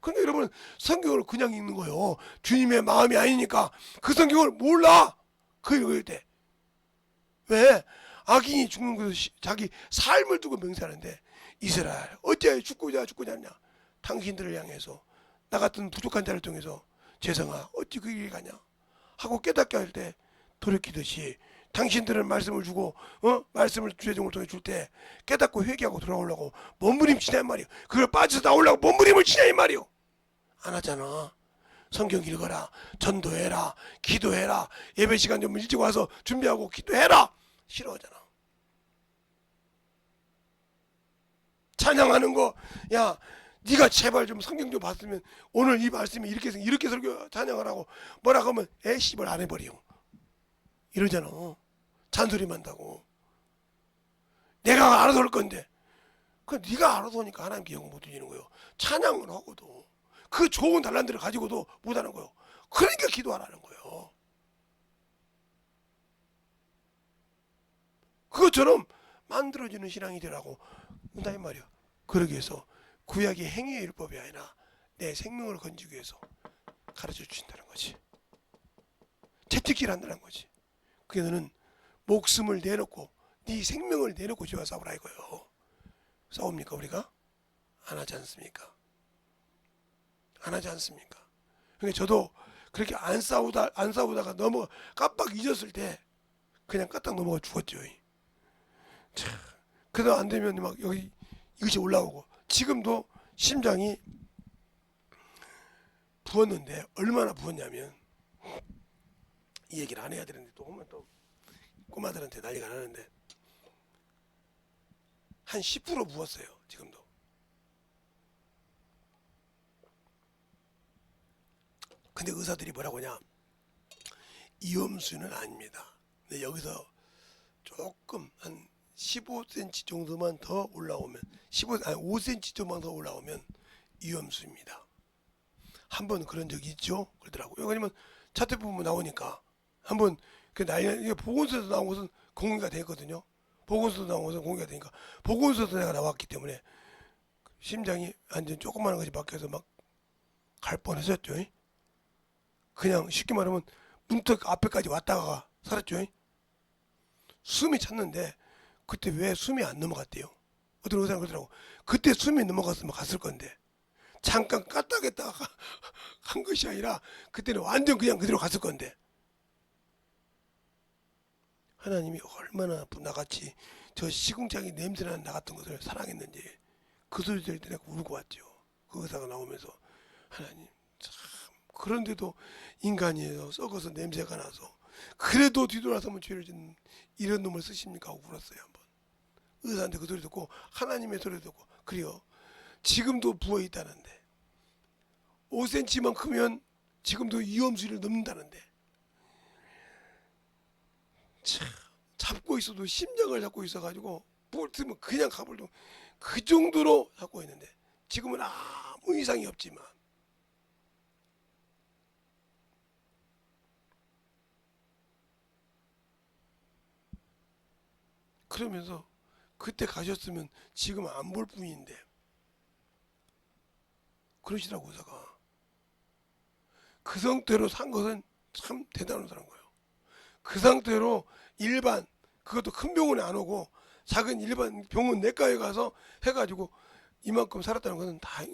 근데 여러분 성경을 그냥 읽는 거예요. 주님의 마음이 아니니까 그 성경을 몰라. 그 읽을 때. 왜? 악인이 죽는 것을 자기 삶을 두고 맹세하는데 이스라엘 어찌하여 죽고자 하냐. 당신들을 향해서 나 같은 부족한 자를 통해서 재성아 어찌 그 길 가냐 하고 깨닫게 할 때 돌이키듯이 당신들은 말씀을 주고 말씀을 주제종을 통해 줄 때 깨닫고 회개하고 돌아오려고 몸부림치냐 이 말이요. 그걸 빠져서 나오려고 몸부림을 치냐 이 말이요. 안 하잖아. 성경 읽어라. 전도해라. 기도해라. 예배 시간 좀 일찍 와서 준비하고 기도해라. 싫어하잖아. 찬양하는 거, 야 네가 제발 좀 성경 좀 봤으면 오늘 이 말씀이 이렇게 설교 찬양하라고 뭐라고 하면 씨발 안 해버려 이러잖아. 잔소리만 한다고. 내가 알아서 할 건데 그 네가 알아서 하니까 하나님께 영광 못 드리는 거예요. 찬양을 하고도 그 좋은 달란트를 가지고도 못하는 거예요. 그러니까 기도하라는 거예요. 그것처럼 만들어지는 신앙이 되라고 한다 이 말이야. 그러기 위해서 구약의 행위의 율법이 아니라 내 생명을 건지기 위해서 가르쳐 주신다는 거지. 채찍질 한다는 거지. 그게 너는 목숨을 내놓고 네 생명을 내놓고 죄와 싸우라 이거예요. 싸웁니까 우리가? 안 하지 않습니까? 안 하지 않습니까? 그러니까 저도 그렇게 안 싸우다가 깜빡 잊었을 때 그냥 까딱 넘어가 죽었죠. 참, 그러다 안 되면 막 여기 이것이 올라오고 지금도 심장이 부었는데 얼마나 부었냐면 이 얘기를 안 해야 되는데 또 하면 또 꼬마들한테 난리가 나는데 한 10% 부었어요. 지금도. 근데 의사들이 뭐라고 하냐, 이염수는 아닙니다. 근데 여기서 조금 한 15cm 정도만 더 올라오면 5cm 정도만 더 올라오면 이염수입니다. 한 번 그런 적이 있죠? 그러더라고요. 왜냐면 차트 부분 나오니까 한번 그 이게 보건소에서 나온 것은 공개가 되거든요. 보건소에서 나온 것은 공개가 되니까 보건소에서 내가 나왔기 때문에 심장이 완전 조그마한 것이 막혀서 막 갈 뻔했었죠. 그냥 쉽게 말하면 문턱 앞에까지 왔다가 살았죠. 숨이 찼는데 그때 왜 숨이 안 넘어갔대요? 어떤 의사는 그러더라고. 그때 숨이 넘어갔으면 갔을 건데 잠깐 까딱했다가 한 것이 아니라 그때는 완전 그냥 그대로 갔을 건데 하나님이 얼마나 나같이 저 시궁창이 냄새나는 나 같은 것을 사랑했는지 그 소리 들을 때 내가 울고 왔죠. 그 의사가 나오면서 하나님 참 그런데도 인간이에요. 썩어서 냄새가 나서 그래도 뒤돌아서면 죄를 짓는 이런 놈을 쓰십니까 하고 울었어요. 한번 의사한테 그 소리 듣고 하나님의 소리 듣고 그래요. 지금도 부어있다는데 5cm만 크면 지금도 이염수를 넘는다는데 참 잡고 있어도 심장을 잡고 있어가지고 볼 뜨면 그냥 가버려. 그 정도로 잡고 있는데 지금은 아무 이상이 없지만 그러면서 그때 가셨으면 지금 안 볼 뿐인데 그러시라고 의사가. 그 상태로 산 것은 참 대단한 사람 거예요. 그 상태로 일반 그것도 큰 병원에 안 오고 작은 일반 병원 내과에 가서 해가지고 이만큼 살았다는 것은 다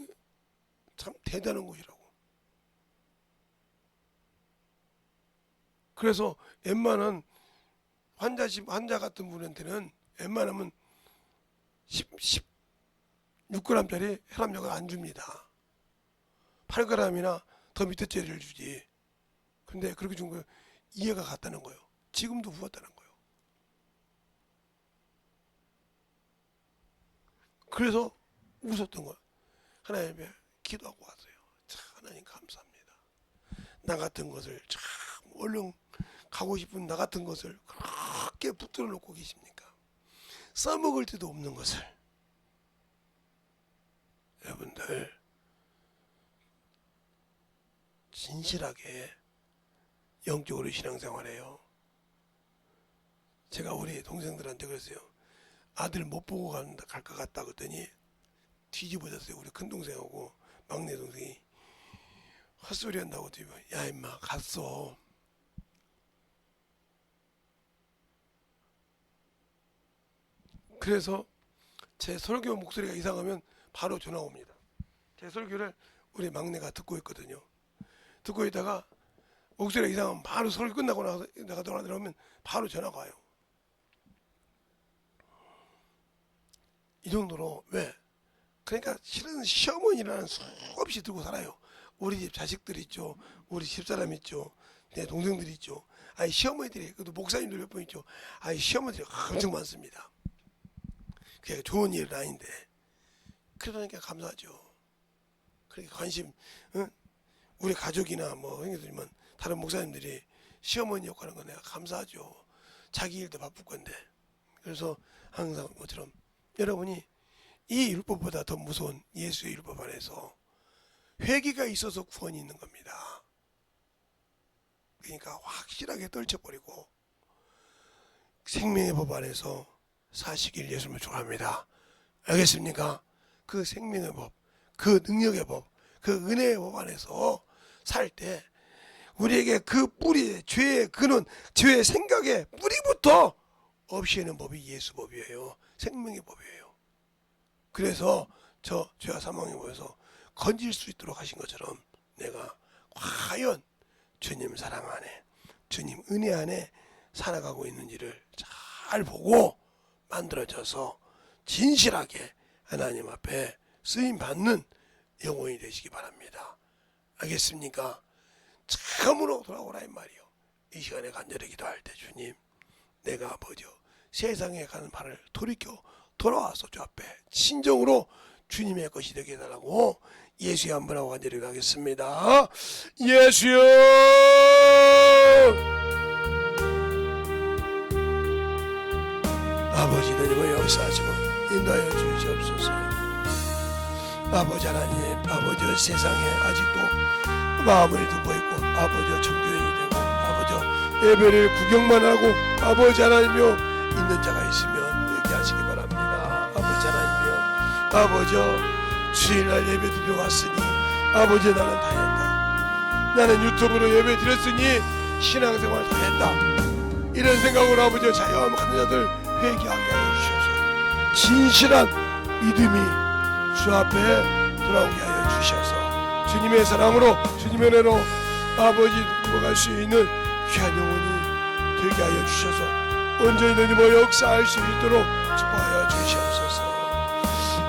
참 대단한 것이라고. 그래서 웬만한 환자 같은 분한테는 웬만하면 16g짜리 혈압약을 안 줍니다. 8g이나 더 밑에짜리를 주지. 근데 그렇게 준 거 이해가 갔다는 거예요. 지금도 부었다는 거예요. 그래서 웃었던 거예요. 하나님께 기도하고 왔어요. 참 하나님 감사합니다. 나 같은 것을 참 얼른 가고 싶은 나 같은 것을 그렇게 붙들어 놓고 계십니까? 써먹을 데도 없는 것을. 여러분들 진실하게 영적으로 신앙생활해요. 제가 우리 동생들한테 그랬어요. 아들 못 보고 갈 것 같다 그랬더니 뒤집어졌어요. 우리 큰 동생하고 막내 동생이 헛소리 한다고 뒤집어. 야 임마 갔어. 그래서 제 설교 목소리가 이상하면 바로 전화 옵니다. 제 설교를 우리 막내가 듣고 있거든요. 듣고 있다가 목소리가 이상하면 바로 설교 끝나고 나서 내가 돌아들어오면 바로 전화가 와요. 이 정도로. 왜? 그러니까 실은 시어머니라는 수없이 들고 살아요. 우리 집 자식들 있죠. 우리 집사람 있죠. 내 동생들이 있죠. 아니 시어머니들이 그래도 목사님들 몇 분 있죠. 아니 시어머니들이 엄청 많습니다. 그게 좋은 일은 아닌데 그러니까 감사하죠. 그렇게 관심, 응? 우리 가족이나 뭐 형님들이면 다른 목사님들이 시어머니 역할하는 거 내가 감사하죠. 자기 일도 바쁠 건데. 그래서 항상 뭐처럼 여러분이 이 율법보다 더 무서운 예수의 율법 안에서 회개가 있어서 구원이 있는 겁니다. 그러니까 확실하게 떨쳐버리고 생명의 법 안에서 사시길 예수님을 축원합니다. 알겠습니까? 그 생명의 법, 그 능력의 법, 그 은혜의 법 안에서 살 때 우리에게 그 뿌리, 죄의 근원, 죄의 생각의 뿌리부터 없애는 법이 예수 법이에요. 생명의 법이에요. 그래서 저 죄와 사망의 법에서 건질 수 있도록 하신 것처럼 내가 과연 주님 사랑 안에, 주님 은혜 안에 살아가고 있는지를 잘 보고 만들어져서 진실하게 하나님 앞에 쓰임받는 영혼이 되시기 바랍니다. 알겠습니까? 참으로 돌아오라 이 말이요. 이 시간에 간절히 기도할 때 주님, 내가 아버지요 세상에 가는 발을 돌이켜 돌아와서 주 앞에 진정으로 주님의 것이 되게 해달라고 예수의 한 분하고 간절히 기도하겠습니다. 예수여, 아버지 하나님의 역사하시고 인도하여 주시옵소서. 아버지 하나님, 아버지 세상에 아직도 마음을 두고 있고 아버지 청교인이 되고 아버지 예배를 구경만 하고 아버지 하나님이여 있는 자가 있으면 얘기하시기 바랍니다. 아버지 하나님이여, 아버지 주일날 예배 드리러 왔으니 아버지 나는 다 했다. 나는 유튜브로 예배 드렸으니 신앙생활 다 했다. 이런 생각으로 아버지 자유함 하는 자들 회개하게 하여 주셔서 진실한 믿음이 주 앞에 돌아오게 하여 주셔서 주님의 사랑으로 주님의 은혜로 아버지 넘어갈 수 있는 귀한 영혼이 되게 하여 주셔서 온전히 너님의 역사할 수 있도록 축복하여 주시옵소서.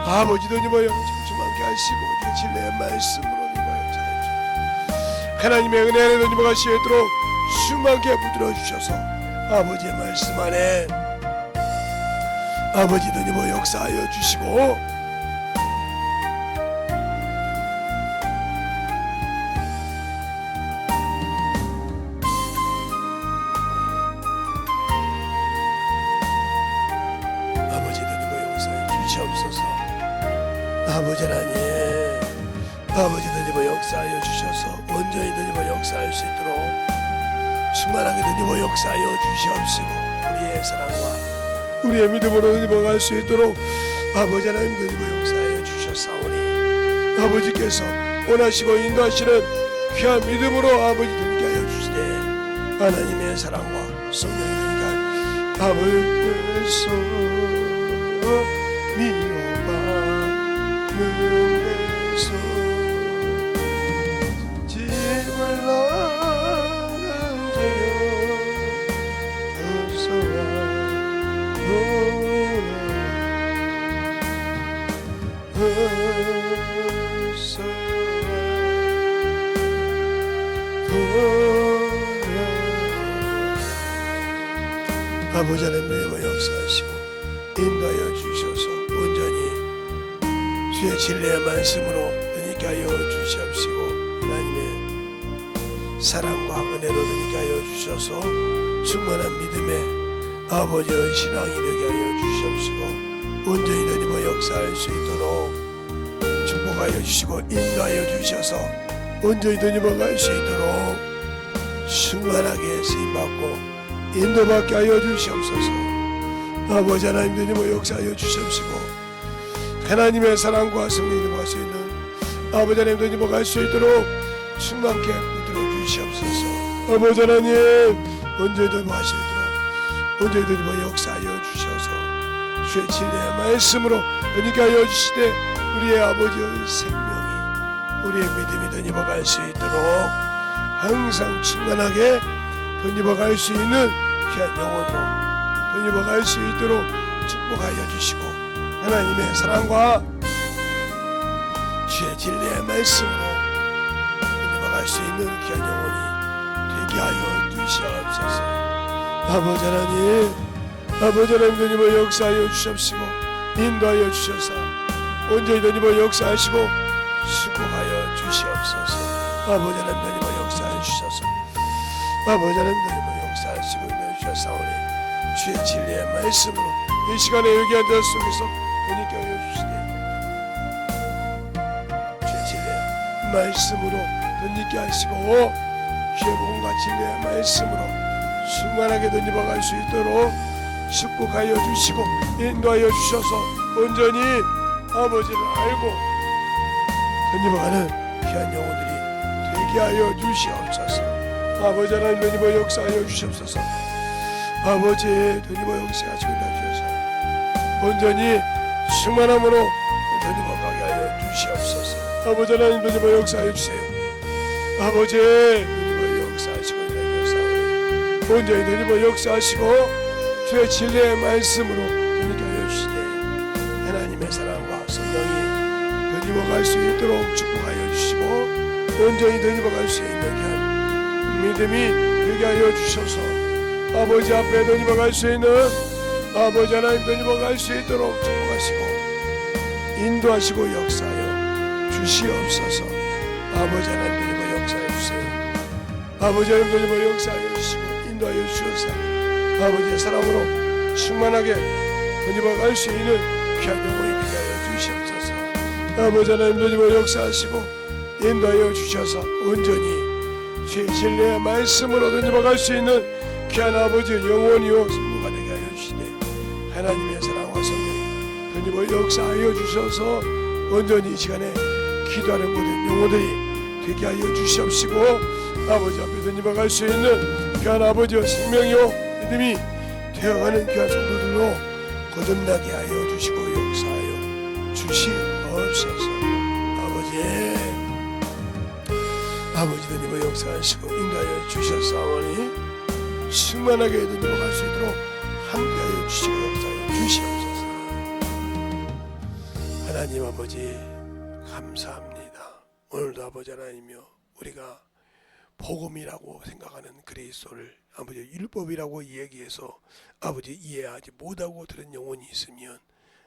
아버지 너님의 영광 충만케 하시고 진리의 말씀으로 너님의 역사해 주셔서 하나님의 은혜 안에 너님의 갈 수 있도록 충만케 붙들어 주셔서 아버지의 말씀 안에 아버지 너님의 역사하여 주시고 아버지 하나님, 아버지 너님의 역사하여 주셔서 온전히 너님의 역사할 수 있도록 충만하게 너님의 역사하여 주시옵시고 우리의 사랑과 우리의 믿음으로 너님의 갈 수 있도록 아버지 하나님 너님의 역사하여 주셨사오니 아버지께서 원하시고 인도하시는 귀한 믿음으로 아버지 되게 하여 주시되 하나님의 사랑과 성령의 능력 아버지께서 눈에서 짐을 나가져요 어서와 아버지 하나님의 역사하시고 인도하여 주셔서 온전히 주의 진리의 말씀으로 너희께 하여 주시옵시고 하나님의 사랑과 은혜로 너희께 하여 주셔서 충만한 믿음의 아버지의 신앙이 되게 하여 주시옵시고 온전히 너희의 역사할 수 있도록 축복하여 주시고 인도하여 주셔서 온전히 너희의 갈 수 있도록 충만하게 쓰임받고 인도받게 하여 주시옵소서. 아버지 하나님 너희의 역사하여 주시옵시고 하나님의 사랑과 성령이 갈 수 있는 아버지 하나님 너희가 갈 수 있도록 충만케 붙들어 주시옵소서. 아버지 하나님 언제든 하시도록 언제든 역사하여 주셔서 주의 진리의 말씀으로 너희가 하여 주시되 우리의 아버지의 생명이 우리의 믿음이 너희가 갈 수 있도록 항상 충만하게 너희가 갈 수 있는 귀한 영혼으로 너희가 갈 수 있도록 축복하여 주시고 하나님의 사랑과 주의 진리의 말씀으로 너희가 갈 수 있는 귀한 영혼이 되게 하여 주시옵소서. 아버지 하나님, 아버지 하나님 너희가 역사하여 주시옵시고 인도하여 주셔서 온전히 주님의 역사하시고 축복하여 주시옵소서. 아버지 하나님 주님의 역사해 주셔서 아버지 하나님 주님의 역사하시고 주셨사오니 주의 진리의 말씀으로 이 시간에 여기 앉아 속에서 돈있게 하여 주시되 주의 진리의 말씀으로 돈있게 하시고 주의 복음과 진리의 말씀으로 충만하게 던져갈 수 있도록 축복하여 주시고 인도하여 주셔서 온전히 아버지를 알고 던져가는 귀한 영혼들이 되게 하여 주시옵소서. 아버지 하나님 던져버 역사하여 주시옵소서. 아버지 던져버 역사하시고 주셔서 온전히 충만함으로 던져버 가게 하여 주시옵소서. 아버지 하나님 던져버 역사하여 주세요. 아버지 던져버 역사하시고 주옵소서. 온전히 던져버 역사하시고 주의 진리의 말씀으로 던지게 하여 주시되 하나님의 사랑과 성령이 던져갈 수 있도록 축복하여 주시고 온전히 던져갈 수 있는 믿음이 되게 하여 주셔서 아버지 앞에 던져갈 수 있는 아버지 하나님 던져갈 수 있도록 축복하시고 인도하시고 역사하여 주시옵소서. 아버지 하나님 던져 역사해 주세요. 아버지 하나님 던져 역사하여 주시고 인도하여 주셔서 아버지의 사랑으로 충만하게 던져갈 수 있는 귀한 영혼이 되게 하여 주시옵소서. 아버지 하나님 던져 역사하시고 인도하여 주셔서 온전히 주의 진리의 말씀으로 던져갈 수 있는 귀한 아버지의 영혼이요 성부가 되게 하여 주시되 하나님의 사랑과 성령이 던져 역사하여 주셔서 온전히 이 시간에 기도하는 모든 영혼들이 되게 하여 주시옵시고 아버지 앞에 던져갈 수 있는 귀한 아버지의 생명이요 믿음이 되어가는 귀한 성도들로 거듭나게 하여 주시고 역사하여 주시옵소서. 아버지 던지버 역사하시고 인도하여 주셨사오니 충만하게 던져갈 수 있도록 함께하여 주시고 역사하여 주시옵소서. 하나님 아버지 감사합니다. 오늘도 아버지 하나님이여 우리가 복음이라고 생각하는 그리스도를 아버지 율법이라고 이야기해서 아버지 이해하지 못하고 들은 영혼이 있으면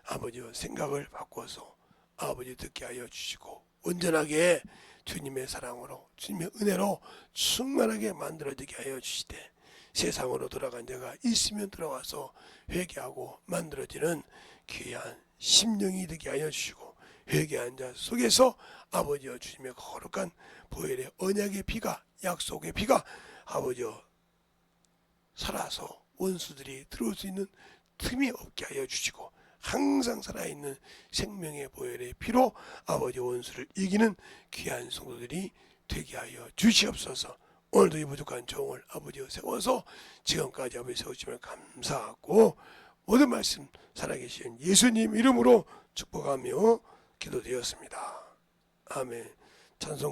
아버지와 생각을 바꿔서 아버지 듣게 하여 주시고 온전하게 주님의 사랑으로 주님의 은혜로 충만하게 만들어지게 하여 주시되 세상으로 돌아간 자가 있으면 들어와서 회개하고 만들어지는 귀한 심령이 되게 하여 주시고 회개한 자 속에서 아버지와 주님의 거룩한 보혈의 언약의 피가 약속의 피가 아버지와 살아서 원수들이 들어올 수 있는 틈이 없게 하여 주시고 항상 살아있는 생명의 보혈의 피로 아버지 원수를 이기는 귀한 성도들이 되게 하여 주시옵소서. 오늘도 이 부족한 종을 아버지여 세워서 지금까지 아버지 세우심을 감사하고 모든 말씀 살아계신 예수님 이름으로 축복하며 기도드렸습니다. 아멘. 찬송가